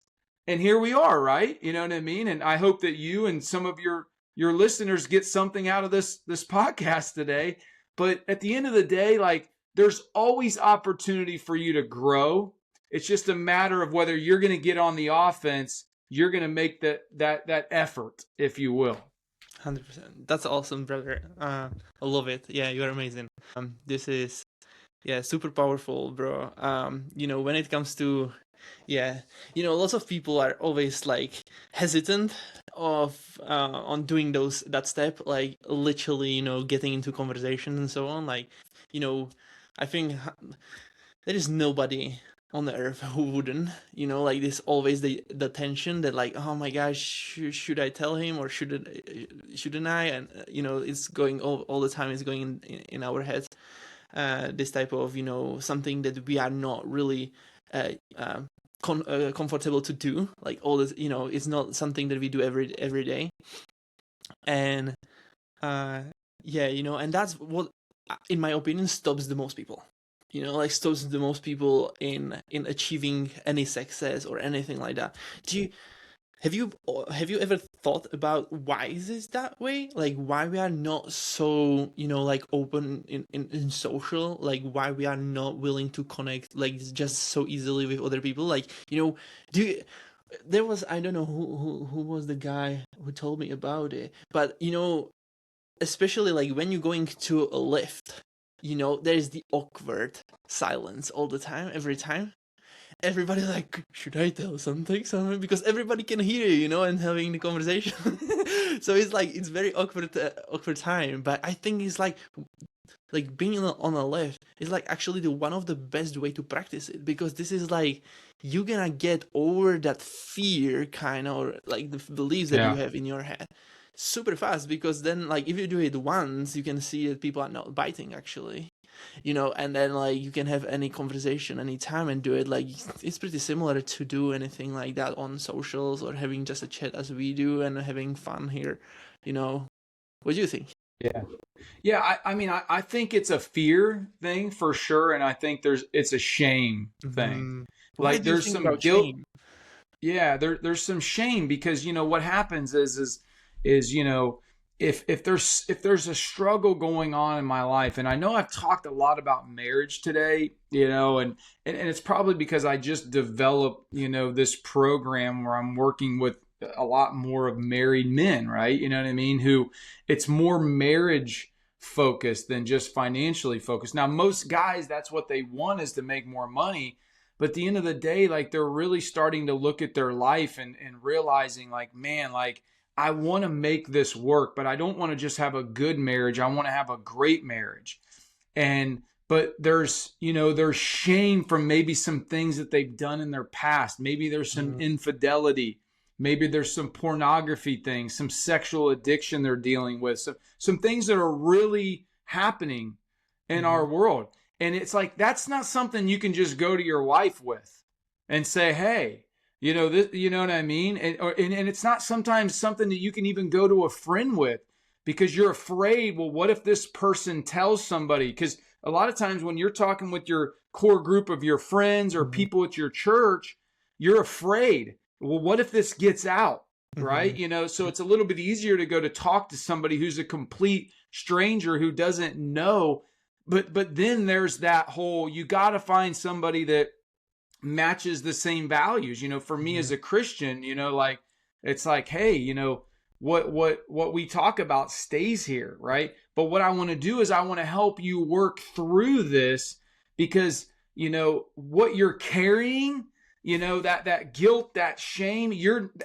And here we are, right? You know what I mean? And I hope that you and some of your listeners get something out of this podcast today. But at the end of the day, like, there's always opportunity for you to grow. It's just a matter of whether you're going to get on the offense. You're going to make that effort, if you will. 100%. That's awesome, brother. I love it. Yeah, you're amazing. This is, super powerful, bro. When it comes to, lots of people are always like hesitant on doing that step, like literally, getting into conversation and so on. Like, I think there is nobody on the earth who wouldn't, like this always the tension that like, oh my gosh, should I tell him or shouldn't I? And it's going all the time. It's going in our heads. This type of something that we are not really comfortable to do. Like all this, it's not something that we do every day. And and that's what, in my opinion, stops the most people. Stops the most people in achieving any success or anything like that. Have you ever thought about why is this that way? Like why we are not so, like open in social, like why we are not willing to connect like just so easily with other people? Like, there was, I don't know who was the guy who told me about it, but especially like when you're going to a lift, there's the awkward silence all the time, every time. Everybody like, should I tell something? Because everybody can hear you, and having the conversation. So it's like, it's very awkward time. But I think it's like being on a lift is like actually the one of the best way to practice it, because this is like, you're gonna get over that fear kind of like the beliefs that you have in your head super fast, because then like if you do it once, you can see that people are not biting actually, and then like you can have any conversation anytime and do it. Like it's pretty similar to do anything like that on socials or having just a chat as we do and having fun here. What do you think? I mean, I think it's a fear thing for sure, and I think it's a shame thing. Like there's some guilt. Shame? Yeah, there's some shame because what happens is if there's a struggle going on in my life, and I know I've talked a lot about marriage today, and it's probably because I just developed this program where I'm working with a lot more of married men, right? You know what I mean? Who it's more marriage focused than just financially focused. Now, most guys, that's what they want, is to make more money. But at the end of the day, like they're really starting to look at their life and realizing like, man, like I want to make this work, but I don't want to just have a good marriage. I want to have a great marriage. But there's shame from maybe some things that they've done in their past. Maybe there's some infidelity. Maybe there's some pornography things, some sexual addiction they're dealing with, some things that are really happening in our world. And it's like, that's not something you can just go to your wife with and say, hey, this, you know what I mean? And it's not sometimes something that you can even go to a friend with because you're afraid, well, what if this person tells somebody? Because a lot of times when you're talking with your core group of your friends or people at your church, you're afraid. Well, what if this gets out, right? So it's a little bit easier to go to talk to somebody who's a complete stranger who doesn't know. But then there's that whole, you got to find somebody that matches the same values. For me as a Christian, like it's like, hey, what we talk about stays here, right? But what I want to do is I want to help you work through this because, what you're carrying, that guilt, that shame,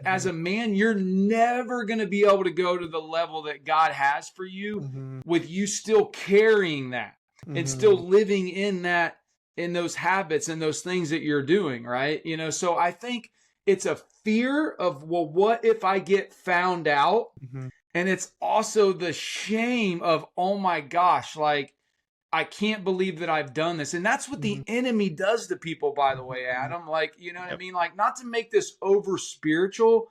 as a man, you're never going to be able to go to the level that God has for you with you still carrying that and still living in those habits and those things that you're doing, right? So I think it's a fear of, well, what if I get found out? Mm-hmm. And it's also the shame of, oh my gosh, like, I can't believe that I've done this. And that's what the enemy does to people, by the way, Adam. Like, you know what I mean? Like, not to make this over spiritual,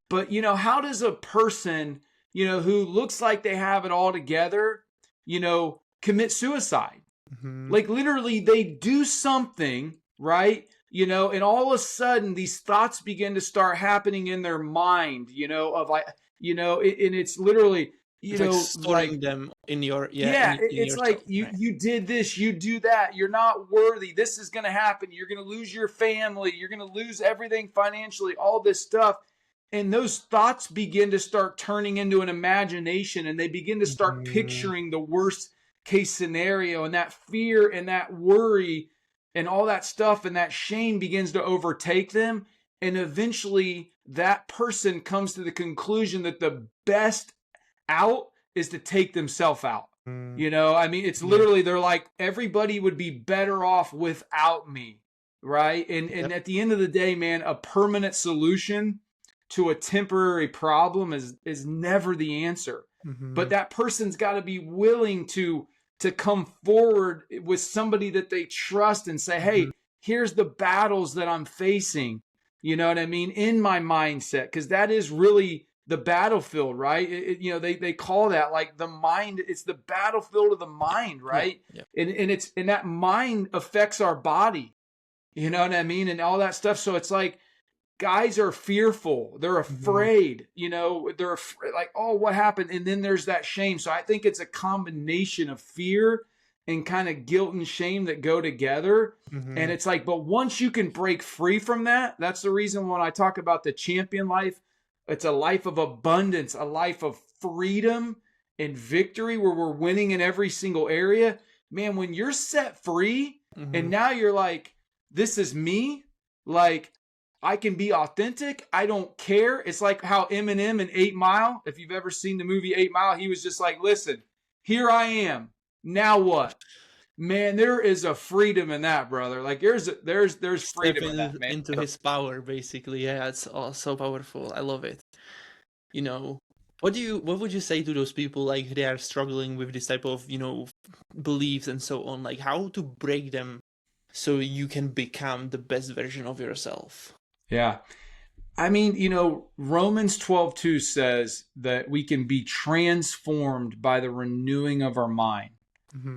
but, you know, how does a person, you know, who looks like they have it all together, you know, commit suicide? Like, literally, they do something, right? You know, and all of a sudden, these thoughts begin to start happening in their mind, you know, of like, you know, and it's literally, you know, storing like them in your, it's yourself, like right? you did this, you do that, you're not worthy, this is going to happen, you're going to lose your family, you're going to lose everything financially, all this stuff. And those thoughts begin to start turning into an imagination, and they begin to start picturing the worst case scenario, and that fear and that worry and all that stuff and that shame begins to overtake them. And eventually that person comes to the conclusion that the best out is to take themselves out. You know, I mean, it's literally, they're like, everybody would be better off without me, right? And at the end of the day, man, a permanent solution to a temporary problem is never the answer. But that person's got to be willing to come forward with somebody that they trust and say, hey, here's the battles that I'm facing, you know what I mean, in my mindset, because that is really the battlefield, right? You know, they call that like the mind. It's the battlefield of the mind, right? And that mind affects our body, you know what I mean, and all that stuff. So it's like, guys are fearful. They're afraid, you know, they're afraid, like, oh, what happened? And then there's that shame. So I think it's a combination of fear and kind of guilt and shame that go together. And it's like, but once you can break free from that, that's the reason when I talk about the champion life, it's a life of abundance, a life of freedom and victory where we're winning in every single area. Man, when you're set free and now you're like, this is me, like, I can be authentic. I don't care. It's like how Eminem in 8 Mile, if you've ever seen the movie 8 Mile, he was just like, listen, here I am. Now what? Man, there is a freedom in that, brother. Like there's freedom in that, man. Into his power, basically. Yeah, it's all so powerful. I love it. You know, what would you say to those people, like, they are struggling with this type of, you know, beliefs and so on, like how to break them so you can become the best version of yourself? Yeah. I mean, you know, Romans 12:2 says that we can be transformed by the renewing of our mind.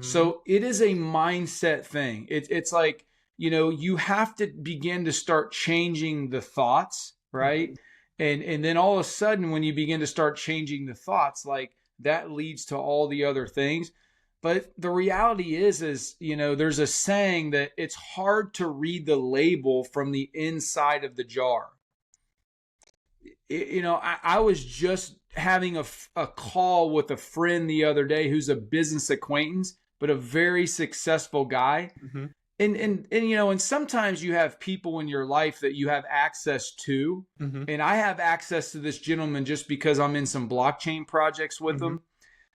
So it is a mindset thing. It's like, you know, you have to begin to start changing the thoughts, right? And then all of a sudden, when you begin to start changing the thoughts, like that leads to all the other things. But the reality is, you know, there's a saying that it's hard to read the label from the inside of the jar. You know, I was just having a call with a friend the other day who's a business acquaintance, but a very successful guy. And you know, and sometimes you have people in your life that you have access to. And I have access to this gentleman just because I'm in some blockchain projects with him.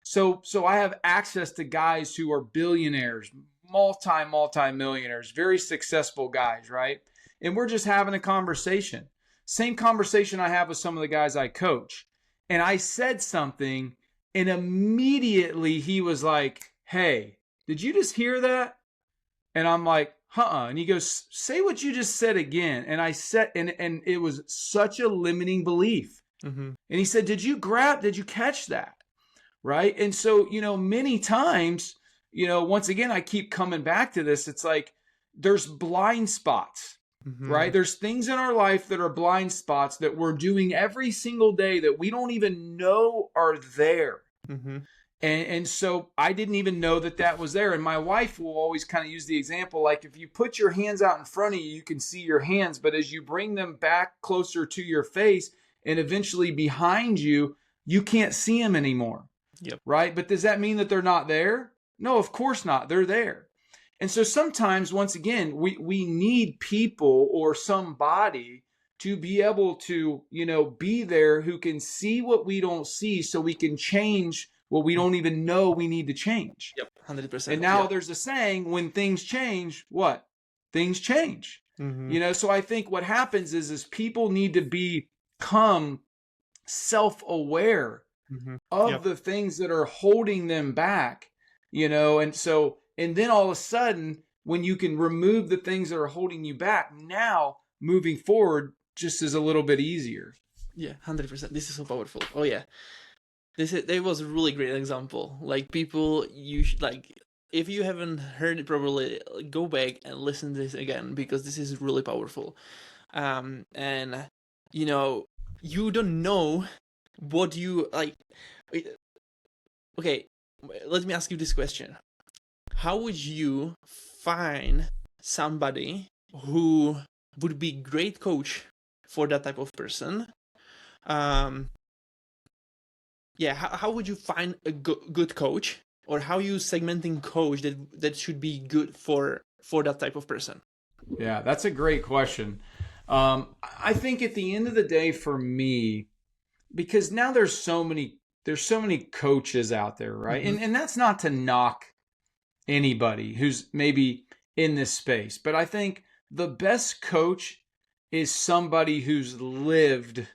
So I have access to guys who are billionaires, multi-millionaires, very successful guys, right? And we're just having a conversation. Same conversation I have with some of the guys I coach. And I said something, and immediately he was like, hey, did you just hear that? And I'm like, And he goes, say what you just said again. And I said, and it was such a limiting belief. And he said, did you catch that? Right. And so, you know, many times, you know, once again, I keep coming back to this. It's like, there's blind spots, right? There's things in our life that are blind spots that we're doing every single day that we don't even know are there. And so I didn't even know that was there. And my wife will always kind of use the example, like if you put your hands out in front of you, you can see your hands, but as you bring them back closer to your face and eventually behind you, you can't see them anymore. Right. But does that mean that they're not there? No, of course not. They're there. And so sometimes, once again, we need people or somebody to be able to, you know, be there who can see what we don't see so we can change what we don't even know we need to change. 100%. And now there's a saying, when things change, what? Things change. Mm-hmm. You know, so I think what happens is people need to become self-aware Mm-hmm. of Yep. the things that are holding them back, you know, and then all of a sudden, when you can remove the things that are holding you back, now moving forward just is a little bit easier. Yeah, 100%. This is so powerful. Oh yeah, there was a really great example. Like people, like if you haven't heard it properly, go back and listen to this again because this is really powerful. And you know, you don't know what you like. Okay, let me ask you this question: how would you find somebody who would be great coach for that type of person? Um, yeah, how would you find a good coach, or how you segmenting coach that should be good for that type of person? Yeah, that's a great question. I think at the end of the day, for me, because now there's so many coaches out there, right? Mm-hmm. And that's not to knock anybody who's maybe in this space, but I think the best coach is somebody who's lived,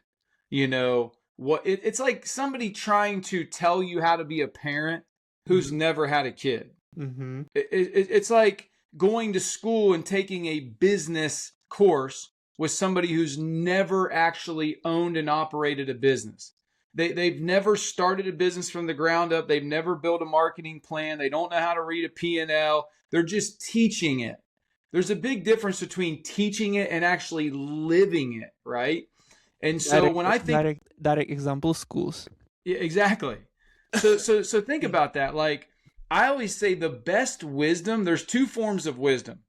you know, it's like somebody trying to tell you how to be a parent who's Mm-hmm. never had a kid. Mm-hmm. It's like going to school and taking a business course with somebody who's never actually owned and operated a business. They've never started a business from the ground up. They've never built a marketing plan. They don't know how to read a P&L. They're just teaching it. There's a big difference between teaching it and actually living it, right? And so when I think Direct example, schools. yeah, exactly. So think about that. Like I always say the best wisdom, there's two forms of wisdom.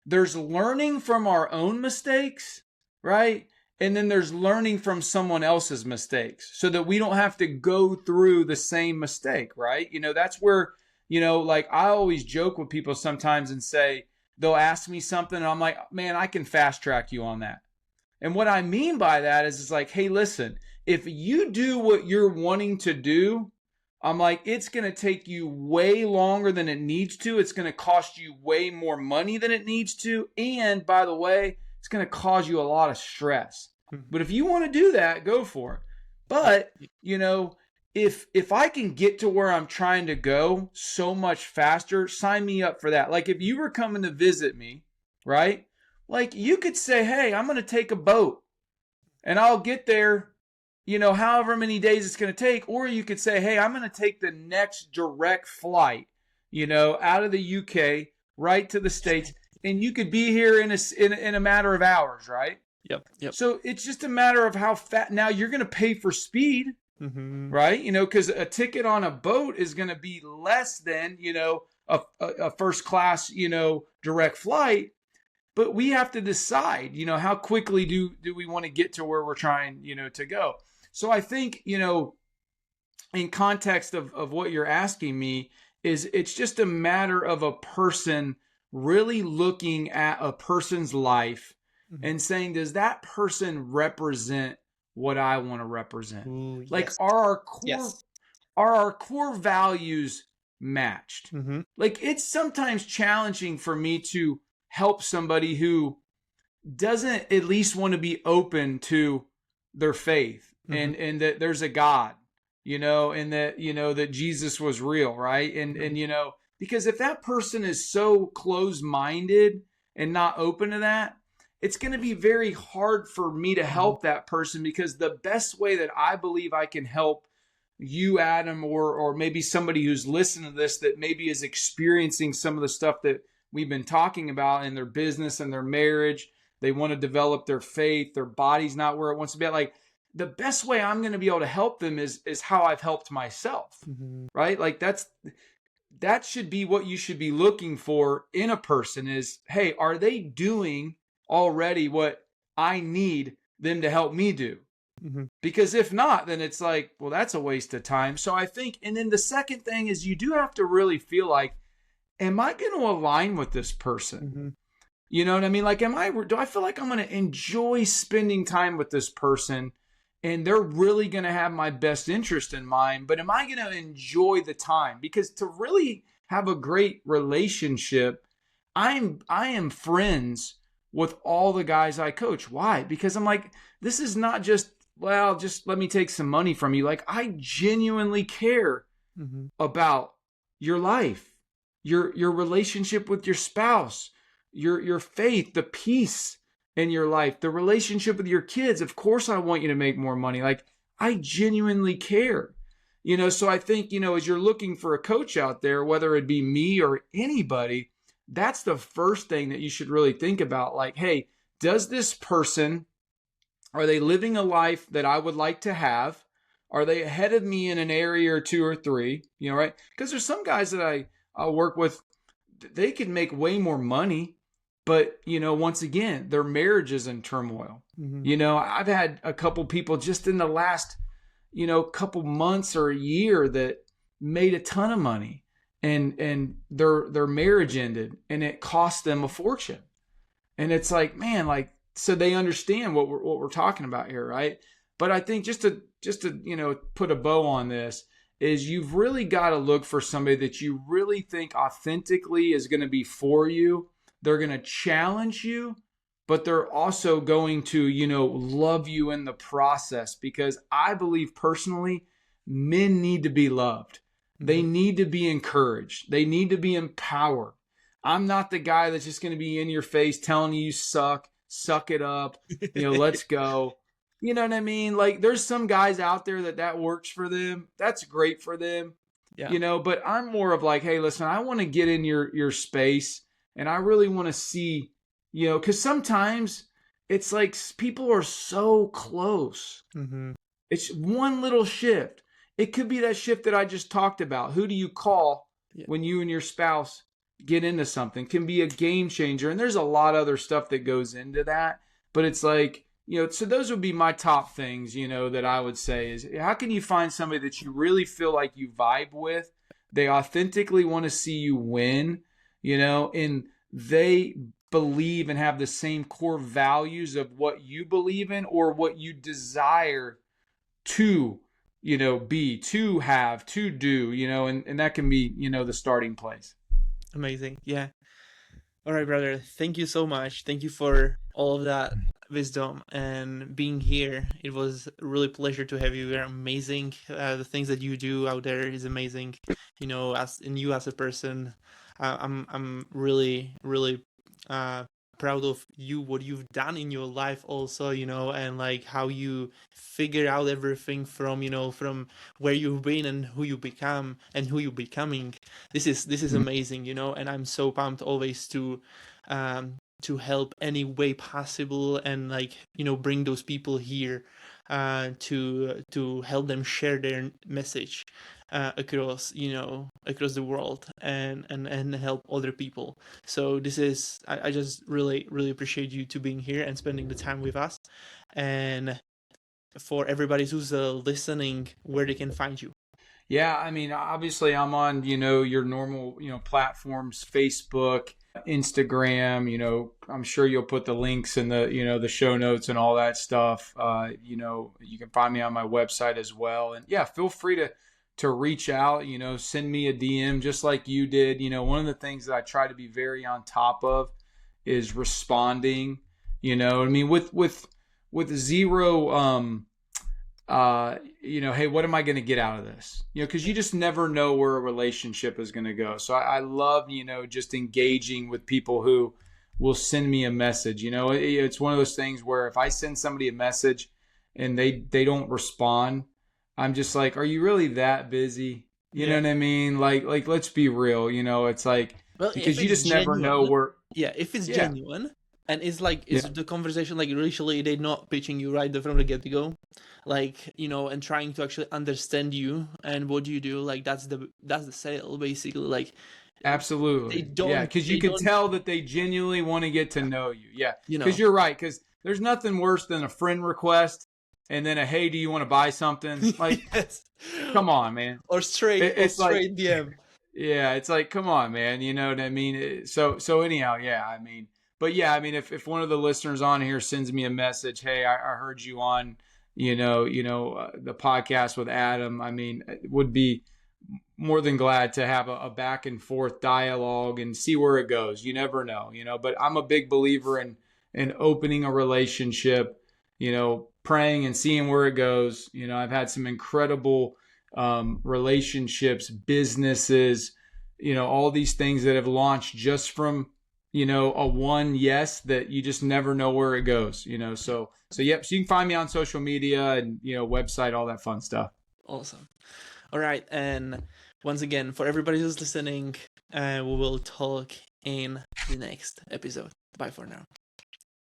There's learning from our own mistakes, right? And then there's learning from someone else's mistakes so that we don't have to go through the same mistake, right? You know, that's where, you know, like I always joke with people sometimes and say, they'll ask me something and I'm like, man, I can fast track you on that. And what I mean by that is it's like, hey, listen, if you do what you're wanting to do, I'm like, it's going to take you way longer than it needs to. It's going to cost you way more money than it needs to. And by the way, it's going to cause you a lot of stress. But if you want to do that, go for it. But, you know, if I can get to where I'm trying to go so much faster, sign me up for that. Like if you were coming to visit me, right? Like you could say, hey, I'm going to take a boat and I'll get there, you know, however many days it's going to take. Or you could say, hey, I'm going to take the next direct flight, you know, out of the UK right to the States. And you could be here in a matter of hours, right? Yep. So it's just a matter of how fast. Now you're going to pay for speed, Mm-hmm. right? You know, because a ticket on a boat is going to be less than, you know, a first class, you know, direct flight. But we have to decide, you know, how quickly do we want to get to where we're trying, you know, to go. So I think, you know, in context of what you're asking me is it's just a matter of a person really looking at a person's life and saying, does that person represent what I want to represent? Ooh, Like, yes. are Yes. our core values matched? Mm-hmm. Like, it's sometimes challenging for me to help somebody who doesn't at least want to be open to their faith and that there's a God, you know, and that, you know, that Jesus was real, right? And you know, because if that person is so closed-minded and not open to that, it's going to be very hard for me to help that person, because the best way that I believe I can help you, Adam, or maybe somebody who's listening to this that maybe is experiencing some of the stuff that we've been talking about in their business and their marriage. They want to develop their faith. Their body's not where it wants to be. Like the best way I'm going to be able to help them is how I've helped myself, right? Like that should be what you should be looking for in a person is, hey, are they doing already what I need them to help me do? Because if not, then it's like, well, that's a waste of time. So I think, and then the second thing is you do have to really feel like, am I going to align with this person? You know what I mean? Like, do I feel like I'm going to enjoy spending time with this person and they're really going to have my best interest in mind, but am I going to enjoy the time? Because to really have a great relationship, I am friends with all the guys I coach. Why? Because I'm like, this is not just, well, just let me take some money from you. Like, I genuinely care about your life, your relationship with your spouse, your faith, the peace in your life, the relationship with your kids. Of course, I want you to make more money. Like, I genuinely care. So I think, as you're looking for a coach out there, whether it be me or anybody, that's the first thing that you should really think about. Like, hey, does this person, are they living a life that I would like to have? Are they ahead of me in an area or two or three? Right? Because there's some guys that I work with, they can make way more money, but, once again, their marriage is in turmoil. I've had a couple people just in the last, couple months or a year that made a ton of money, and their marriage ended, and it cost them a fortune. And it's like, man, like, so they understand what we're talking about here, right? But I think just to put a bow on this is, you've really got to look for somebody that you really think authentically is going to be for you. They're going to challenge you, but they're also going to, love you in the process. Because I believe personally, men need to be loved. They need to be encouraged. They need to be empowered. I'm not the guy that's just going to be in your face telling you suck it up, let's go. You know what I mean? Like, there's some guys out there that works for them. That's great for them. Yeah. But I'm more of like, hey, listen, I want to get in your space, and I really want to see, because sometimes it's like people are so close. It's one little shift. It could be that shift that I just talked about. Who do you call when you and your spouse get into something? Can be a game changer. And there's a lot of other stuff that goes into that. But it's like, so those would be my top things, that I would say is, how can you find somebody that you really feel like you vibe with? They authentically want to see you win, and they believe and have the same core values of what you believe in, or what you desire to, be, to have, to do, and that can be, the starting place. Amazing. Yeah. All right, brother. Thank you so much. Thank you for all of that wisdom and being here. It was a really pleasure to have you. You're amazing. The things that you do out there is amazing. As a person, I'm really, really proud of you, what you've done in your life also, and like how you figure out everything from where you've been and who you become and who you're becoming. This is amazing, and I'm so pumped always to help any way possible, and like, bring those people here to help them share their message across the world, and help other people. So this is, I just really, really appreciate you to being here and spending the time with us. And for everybody who's listening, where they can find you. Yeah, I mean, obviously I'm on, your normal, platforms, Facebook, Instagram, I'm sure you'll put the links in the, the show notes and all that stuff. You can find me on my website as well. And yeah, feel free to reach out, send me a DM just like you did. One of the things that I try to be very on top of is responding, I mean, with zero, hey, what am I going to get out of this? Because you just never know where a relationship is going to go. So I love, just engaging with people who will send me a message. It's one of those things where if I send somebody a message and they don't respond, I'm just like, are you really that busy? You know what I mean? Like, let's be real, it's like, because you just never know where. Yeah. If it's genuine. And it's like, is the conversation like literally they're not pitching you right from the get-go, like, and trying to actually understand you and what you do, like that's the sale basically, like. Absolutely. Because you can tell that they genuinely want to get to know you. Yeah, because you're right. Because there's nothing worse than a friend request and then a hey, do you want to buy something? Like, come on, man. Or straight DM. Yeah, it's like, come on, man. You know what I mean? So anyhow, yeah, I mean. But yeah, I mean, if one of the listeners on here sends me a message, hey, I heard you on, the podcast with Adam, I mean, would be more than glad to have a back and forth dialogue and see where it goes. You never know, but I'm a big believer in and opening a relationship, praying and seeing where it goes. I've had some incredible relationships, businesses, all these things that have launched just from, a one yes that you just never know where it goes, so yep. So you can find me on social media and, website, all that fun stuff. Awesome. All right. And once again, for everybody who's listening, we will talk in the next episode. Bye for now.